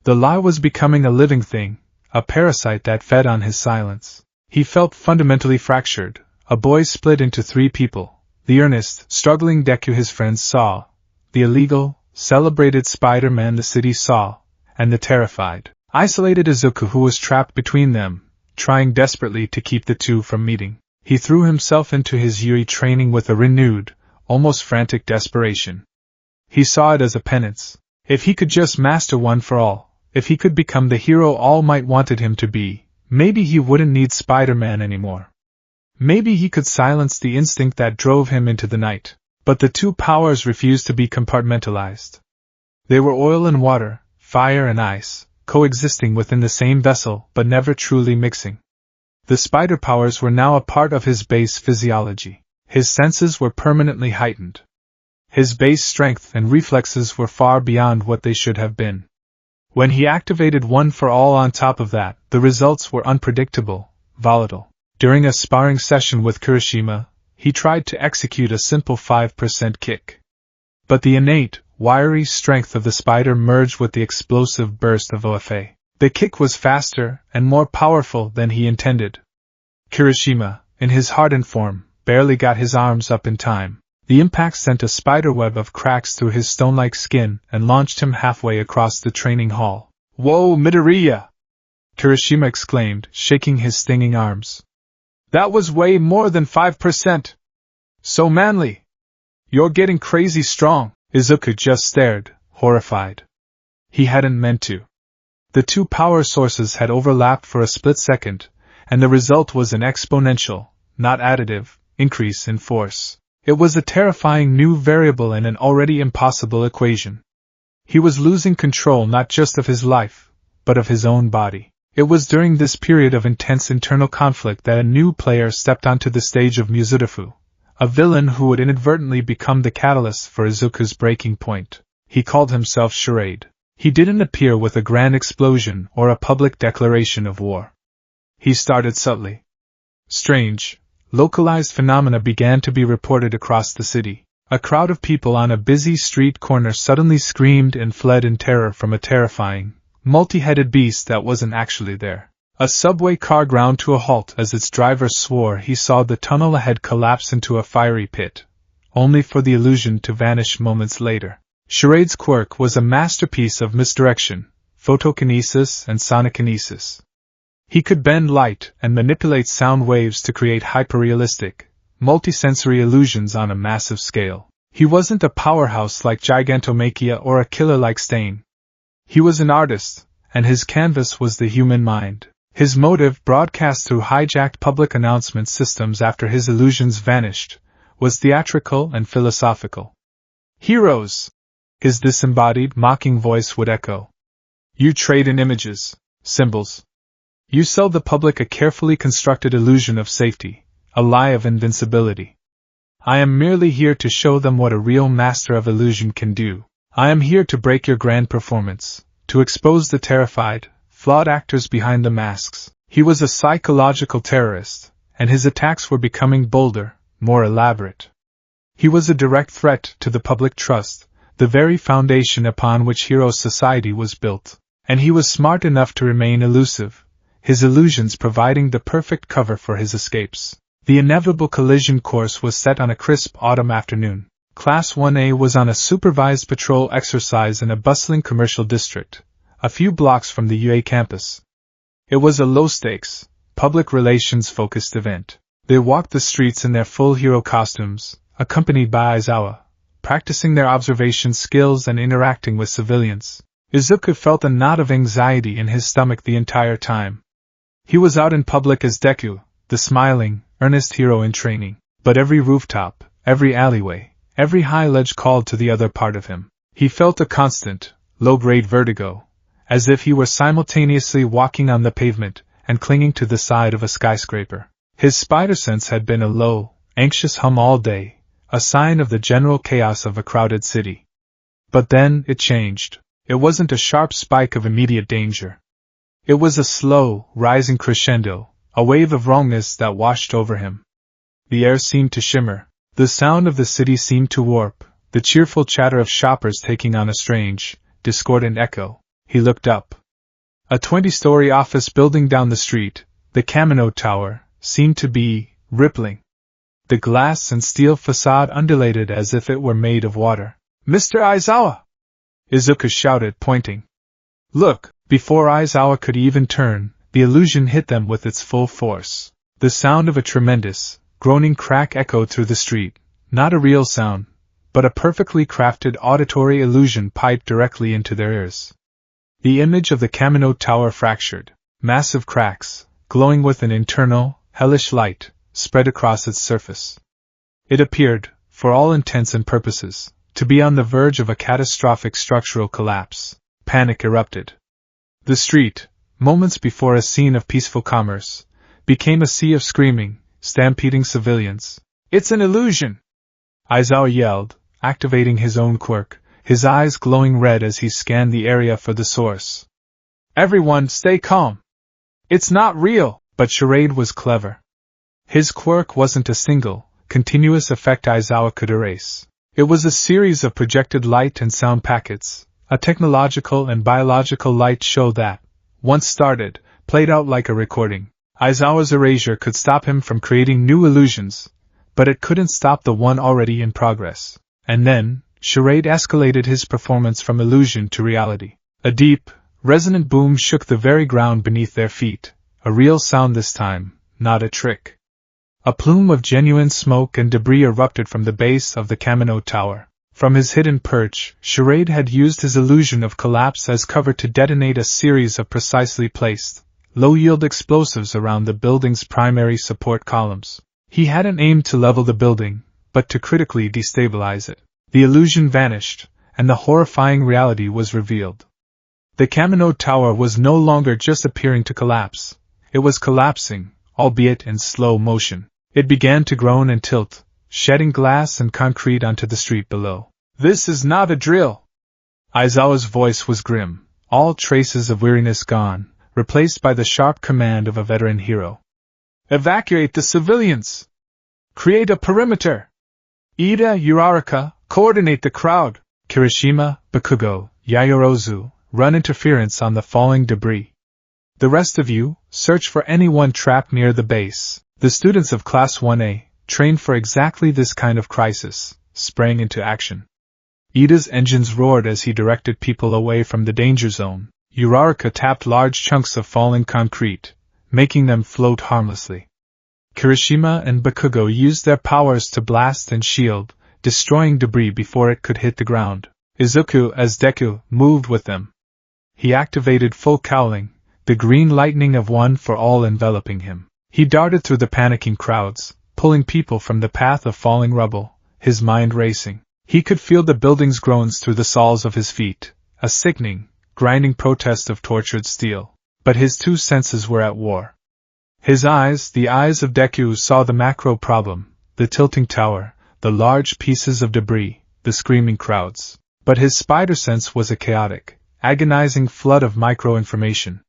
The lie was becoming a living thing, a parasite that fed on his silence. He felt fundamentally fractured, a boy split into 3 people, the earnest, struggling Deku his friends saw, the illegal, celebrated Spider-Man the city saw, and the terrified, isolated Izuku who was trapped between them, trying desperately to keep the two from meeting. He threw himself into his Yuri training with a renewed, almost frantic desperation. He saw it as a penance. If he could just master one for all, if he could become the hero All Might wanted him to be, maybe he wouldn't need Spider-Man anymore. Maybe he could silence the instinct that drove him into the night. But the 2 powers refused to be compartmentalized. They were oil and water, fire and ice, coexisting within the same vessel but never truly mixing. The spider powers were now a part of his base physiology. His senses were permanently heightened. His base strength and reflexes were far beyond what they should have been. When he activated one for all on top of that, the results were unpredictable, volatile. During a sparring session with Kirishima, he tried to execute a simple 5% kick. But the innate, wiry strength of the spider merged with the explosive burst of OFA. The kick was faster and more powerful than he intended. Kirishima, in his hardened form, barely got his arms up in time. The impact sent a spiderweb of cracks through his stone-like skin and launched him halfway across the training hall. "Whoa, Midoriya!" Kirishima exclaimed, shaking his stinging arms. "That was way more than 5%. So manly. You're getting crazy strong." Izuku just stared, horrified. He hadn't meant to. The 2 power sources had overlapped for a split second, and the result was an exponential, not additive, increase in force. It was a terrifying new variable in an already impossible equation. He was losing control not just of his life, but of his own body. It was during this period of intense internal conflict that a new player stepped onto the stage of Muzurifu, a villain who would inadvertently become the catalyst for Izuku's breaking point. He called himself Charade. He didn't appear with a grand explosion or a public declaration of war. He started subtly. Strange, localized phenomena began to be reported across the city. A crowd of people on a busy street corner suddenly screamed and fled in terror from a terrifying, multi-headed beast that wasn't actually there. A subway car ground to a halt as its driver swore he saw the tunnel ahead collapse into a fiery pit, only for the illusion to vanish moments later. Charade's quirk was a masterpiece of misdirection, photokinesis and sonikinesis. He could bend light and manipulate sound waves to create hyperrealistic, multisensory illusions on a massive scale. He wasn't a powerhouse like Gigantomachia or a killer like Stain. He was an artist, and his canvas was the human mind. His motive, broadcast through hijacked public announcement systems after his illusions vanished, was theatrical and philosophical. "Heroes!" his disembodied, mocking voice would echo. "You trade in images, symbols. You sell the public a carefully constructed illusion of safety, a lie of invincibility. I am merely here to show them what a real master of illusion can do. I am here to break your grand performance, to expose the terrified, flawed actors behind the masks." He was a psychological terrorist, and his attacks were becoming bolder, more elaborate. He was a direct threat to the public trust, the very foundation upon which hero society was built. And he was smart enough to remain elusive, his illusions providing the perfect cover for his escapes. The inevitable collision course was set on a crisp autumn afternoon. Class 1A was on a supervised patrol exercise in a bustling commercial district, a few blocks from the UA campus. It was a low-stakes, public relations-focused event. They walked the streets in their full hero costumes, accompanied by Aizawa, practicing their observation skills and interacting with civilians. Izuku felt a knot of anxiety in his stomach the entire time. He was out in public as Deku, the smiling, earnest hero in training, but every rooftop, every alleyway, every high ledge called to the other part of him. He felt a constant, low-grade vertigo, as if he were simultaneously walking on the pavement and clinging to the side of a skyscraper. His spider sense had been a low, anxious hum all day, a sign of the general chaos of a crowded city. But then it changed. It wasn't a sharp spike of immediate danger. It was a slow, rising crescendo, a wave of wrongness that washed over him. The air seemed to shimmer, the sound of the city seemed to warp, the cheerful chatter of shoppers taking on a strange, discordant echo. He looked up. A 20-story office building down the street, the Kamino Tower, seemed to be rippling. The glass and steel facade undulated as if it were made of water. "Mr. Aizawa!" Izuku shouted, pointing. "Look!" Before Aizawa could even turn, the illusion hit them with its full force. The sound of a tremendous, groaning crack echoed through the street, not a real sound, but a perfectly crafted auditory illusion piped directly into their ears. The image of the Kamino Tower fractured. Massive cracks, glowing with an internal, hellish light, spread across its surface. It appeared, for all intents and purposes, to be on the verge of a catastrophic structural collapse. Panic erupted. The street, moments before a scene of peaceful commerce, became a sea of screaming, stampeding civilians. "It's an illusion!" Aizawa yelled, activating his own quirk, his eyes glowing red as he scanned the area for the source. "Everyone, stay calm! It's not real!" But Charade was clever. His quirk wasn't a single, continuous effect Aizawa could erase. It was a series of projected light and sound packets, a technological and biological light show that, once started, played out like a recording. Aizawa's erasure could stop him from creating new illusions, but it couldn't stop the one already in progress. And then, Charade escalated his performance from illusion to reality. A deep, resonant boom shook the very ground beneath their feet, a real sound this time, not a trick. A plume of genuine smoke and debris erupted from the base of the Kamino Tower. From his hidden perch, Charade had used his illusion of collapse as cover to detonate a series of precisely placed, low-yield explosives around the building's primary support columns. He hadn't aimed to level the building, but to critically destabilize it. The illusion vanished, and the horrifying reality was revealed. The Kamino Tower was no longer just appearing to collapse. It was collapsing, albeit in slow motion. It began to groan and tilt, shedding glass and concrete onto the street below. "This is not a drill!" Aizawa's voice was grim, all traces of weariness gone, replaced by the sharp command of a veteran hero. "Evacuate the civilians! Create a perimeter! Ida, Uraraka, coordinate the crowd! Kirishima, Bakugo, Yayorozu, run interference on the falling debris. The rest of you, search for anyone trapped near the base." The students of Class 1A, trained for exactly this kind of crisis, sprang into action. Ida's engines roared as he directed people away from the danger zone. Uraraka tapped large chunks of falling concrete, making them float harmlessly. Kirishima and Bakugo used their powers to blast and shield, destroying debris before it could hit the ground. Izuku, as Deku, moved with them. He activated full cowling, the green lightning of one for all enveloping him. He darted through the panicking crowds, pulling people from the path of falling rubble, his mind racing. He could feel the building's groans through the soles of his feet, a sickening, grinding protest of tortured steel. But his two senses were at war. His eyes, the eyes of Deku, saw the macro problem, the tilting tower, the large pieces of debris, the screaming crowds. But his spider sense was a chaotic, agonizing flood of micro-information.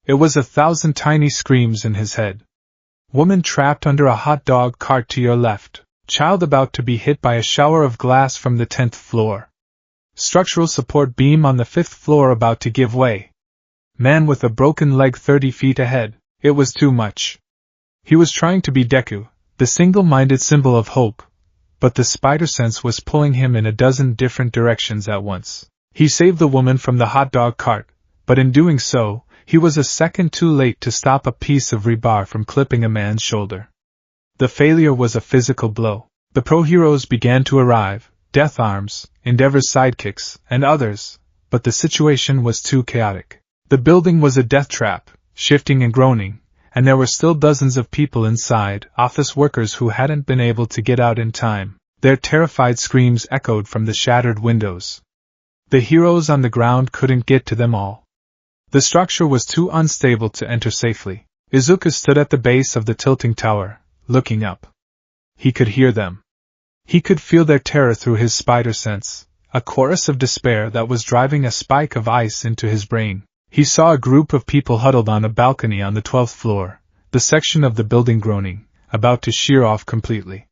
It was 1,000 tiny screams in his head. Woman trapped under a hot dog cart to your left. Child about to be hit by a shower of glass from the 10th floor. Structural support beam on the 5th floor about to give way. Man with a broken leg 30 feet ahead. It was too much. He was trying to be Deku, the single-minded symbol of hope, but the spider sense was pulling him in a dozen different directions at once. He saved the woman from the hot dog cart, but in doing so, he was a second too late to stop a piece of rebar from clipping a man's shoulder. The failure was a physical blow. The pro-heroes began to arrive, Death Arms, Endeavor's sidekicks, and others, but the situation was too chaotic. The building was a death trap, shifting and groaning, and there were still dozens of people inside, office workers who hadn't been able to get out in time. Their terrified screams echoed from the shattered windows. The heroes on the ground couldn't get to them all. The structure was too unstable to enter safely. Izuku stood at the base of the tilting tower, looking up. He could hear them. He could feel their terror through his spider sense, a chorus of despair that was driving a spike of ice into his brain. He saw a group of people huddled on a balcony on the 12th floor, the section of the building groaning, about to shear off completely.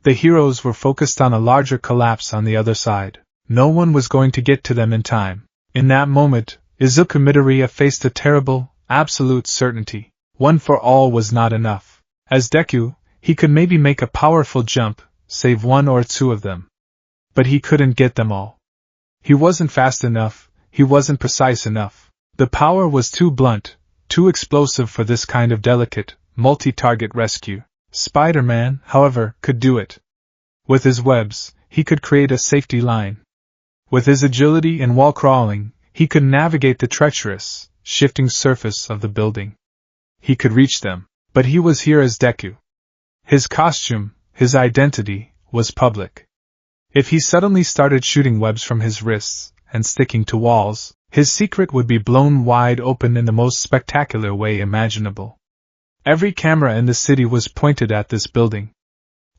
The heroes were focused on a larger collapse on the other side. No one was going to get to them in time. In that moment, Izuku Midoriya faced a terrible, absolute certainty. One for all was not enough. As Deku, he could maybe make a powerful jump, save one or two of them. But he couldn't get them all. He wasn't fast enough, he wasn't precise enough. The power was too blunt, too explosive for this kind of delicate, multi-target rescue. Spider-Man, however, could do it. With his webs, he could create a safety line. With his agility and wall crawling, he could navigate the treacherous, shifting surface of the building. He could reach them, but he was here as Deku. His costume, his identity, was public. If he suddenly started shooting webs from his wrists and sticking to walls, his secret would be blown wide open in the most spectacular way imaginable. Every camera in the city was pointed at this building.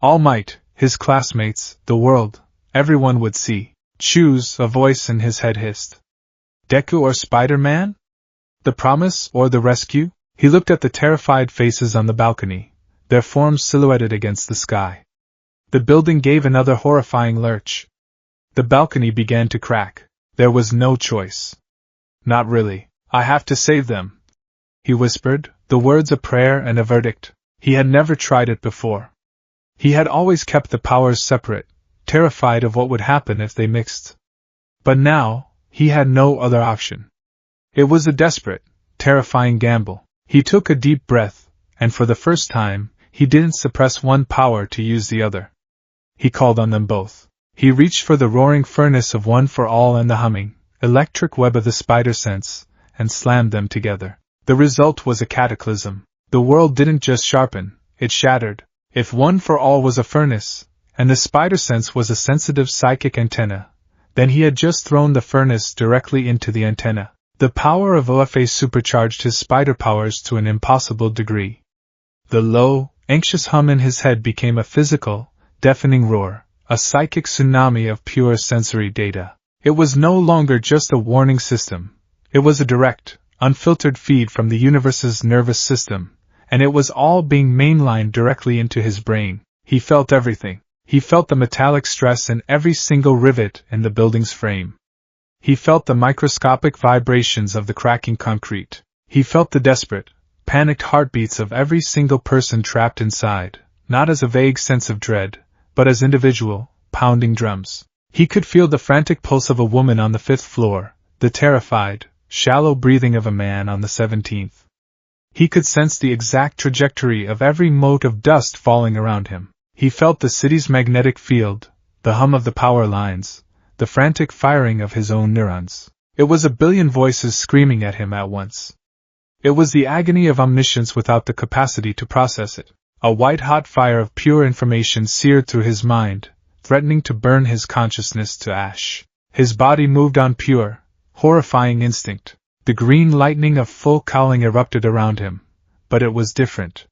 All Might, his classmates, the world, everyone would see. Choose, a voice in his head hissed. Deku or Spider-Man? The promise or the rescue? He looked at the terrified faces on the balcony, their forms silhouetted against the sky. The building gave another horrifying lurch. The balcony began to crack. There was no choice. Not really. I have to save them, he whispered, the words a prayer and a verdict. He had never tried it before. He had always kept the powers separate, terrified of what would happen if they mixed. But now, he had no other option. It was a desperate, terrifying gamble. He took a deep breath, and for the first time, he didn't suppress one power to use the other. He called on them both. He reached for the roaring furnace of One for All and the humming, electric web of the spider sense, and slammed them together. The result was a cataclysm. The world didn't just sharpen, it shattered. If One for All was a furnace, and the spider sense was a sensitive psychic antenna, then he had just thrown the furnace directly into the antenna. The power of OFA supercharged his spider powers to an impossible degree. The low, anxious hum in his head became a physical, deafening roar, a psychic tsunami of pure sensory data. It was no longer just a warning system. It was a direct, unfiltered feed from the universe's nervous system, and it was all being mainlined directly into his brain. He felt everything. He felt the metallic stress in every single rivet in the building's frame. He felt the microscopic vibrations of the cracking concrete. He felt the desperate, panicked heartbeats of every single person trapped inside, not as a vague sense of dread, but as individual, pounding drums. He could feel the frantic pulse of a woman on the 5th floor, the terrified, shallow breathing of a man on the 17th. He could sense the exact trajectory of every mote of dust falling around him. He felt the city's magnetic field, the hum of the power lines, the frantic firing of his own neurons. It was a billion voices screaming at him at once. It was the agony of omniscience without the capacity to process it. A white-hot fire of pure information seared through his mind, threatening to burn his consciousness to ash. His body moved on pure, horrifying instinct. The green lightning of full cowling erupted around him, but it was different.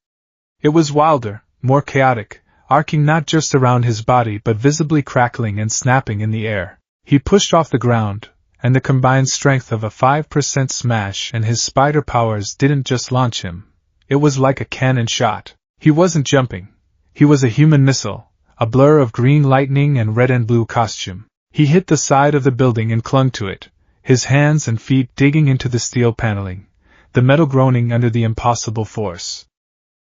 It was wilder, more chaotic, arcing not just around his body but visibly crackling and snapping in the air. He pushed off the ground, and the combined strength of a 5% smash and his spider powers didn't just launch him. It was like a cannon shot. He wasn't jumping. He was a human missile, a blur of green lightning and red and blue costume. He hit the side of the building and clung to it, his hands and feet digging into the steel paneling, the metal groaning under the impossible force.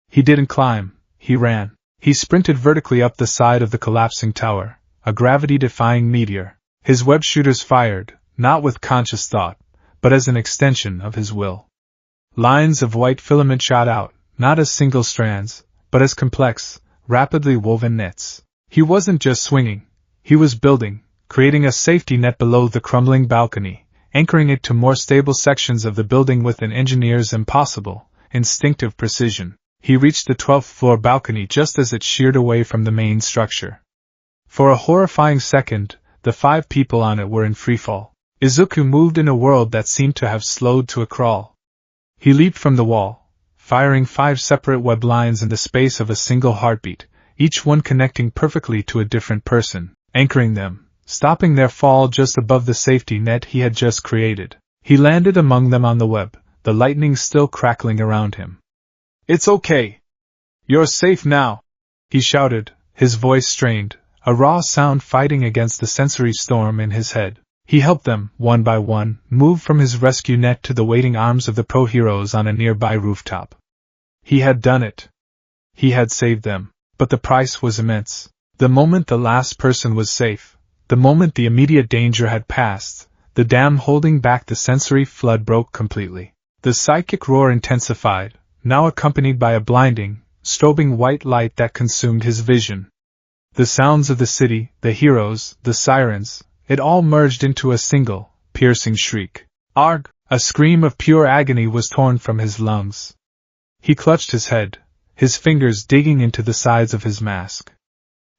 He didn't climb, he ran. He sprinted vertically up the side of the collapsing tower, a gravity-defying meteor. His web shooters fired, not with conscious thought, but as an extension of his will. Lines of white filament shot out, not as single strands, but as complex, rapidly woven nets. He wasn't just swinging, he was building, creating a safety net below the crumbling balcony, anchoring it to more stable sections of the building with an engineer's impossible, instinctive precision. He reached the 12th floor balcony just as it sheared away from the main structure. For a horrifying second, the 5 people on it were in freefall. Izuku moved in a world that seemed to have slowed to a crawl. He leaped from the wall, firing 5 separate web lines in the space of a single heartbeat, each one connecting perfectly to a different person, anchoring them, stopping their fall just above the safety net he had just created. He landed among them on the web, the lightning still crackling around him. "It's okay. You're safe now," he shouted, his voice strained, a raw sound fighting against the sensory storm in his head. He helped them, one by one, move from his rescue net to the waiting arms of the pro-heroes on a nearby rooftop. He had done it. He had saved them. But the price was immense. The moment the last person was safe, the moment the immediate danger had passed, the dam holding back the sensory flood broke completely. The psychic roar intensified, now accompanied by a blinding, strobing white light that consumed his vision. The sounds of the city, the heroes, the sirens, it all merged into a single, piercing shriek. Arg! A scream of pure agony was torn from his lungs. He clutched his head, his fingers digging into the sides of his mask.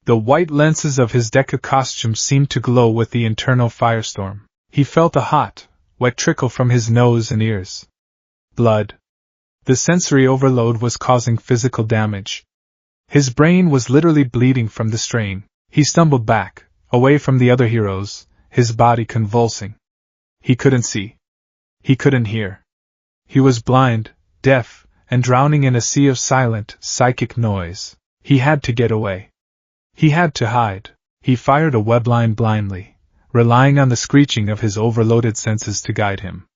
The white lenses of his Deku costume seemed to glow with the internal firestorm. He felt a hot, wet trickle from his nose and ears. Blood. The sensory overload was causing physical damage. His brain was literally bleeding from the strain. He stumbled back, away from the other heroes, his body convulsing. He couldn't see. He couldn't hear. He was blind, deaf, and drowning in a sea of silent, psychic noise. He had to get away. He had to hide. He fired a webline blindly, relying on the screeching of his overloaded senses to guide him.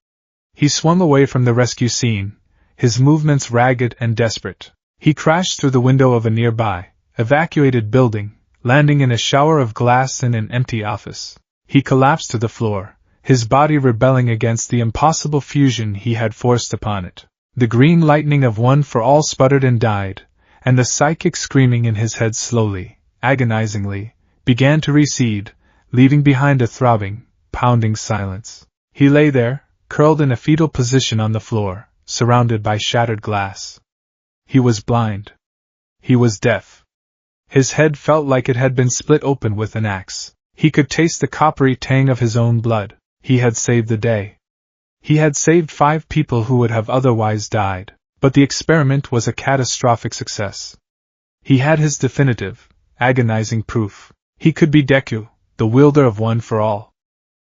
He swung away from the rescue scene, his movements ragged and desperate. He crashed through the window of a nearby, evacuated building, landing in a shower of glass in an empty office. He collapsed to the floor, his body rebelling against the impossible fusion he had forced upon it. The green lightning of One for All sputtered and died, and the psychic screaming in his head slowly, agonizingly, began to recede, leaving behind a throbbing, pounding silence. He lay there, curled in a fetal position on the floor, surrounded by shattered glass. He was blind. He was deaf. His head felt like it had been split open with an axe. He could taste the coppery tang of his own blood. He had saved the day. He had saved 5 people who would have otherwise died. But the experiment was a catastrophic success. He had his definitive, agonizing proof. He could be Deku, the wielder of One for All.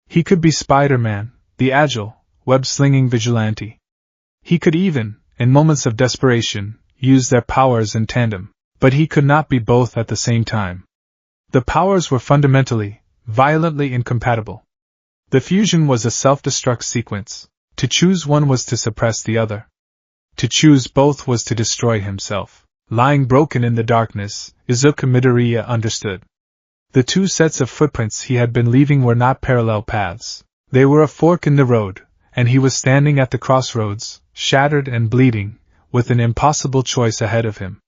He could be Spider-Man, the agile, web-slinging vigilante. He could even, in moments of desperation, use their powers in tandem. But he could not be both at the same time. The powers were fundamentally, violently incompatible. The fusion was a self-destruct sequence. To choose one was to suppress the other. To choose both was to destroy himself. Lying broken in the darkness, Izuku Midoriya understood. The 2 sets of footprints he had been leaving were not parallel paths. They were a fork in the road, and he was standing at the crossroads, shattered and bleeding, with an impossible choice ahead of him.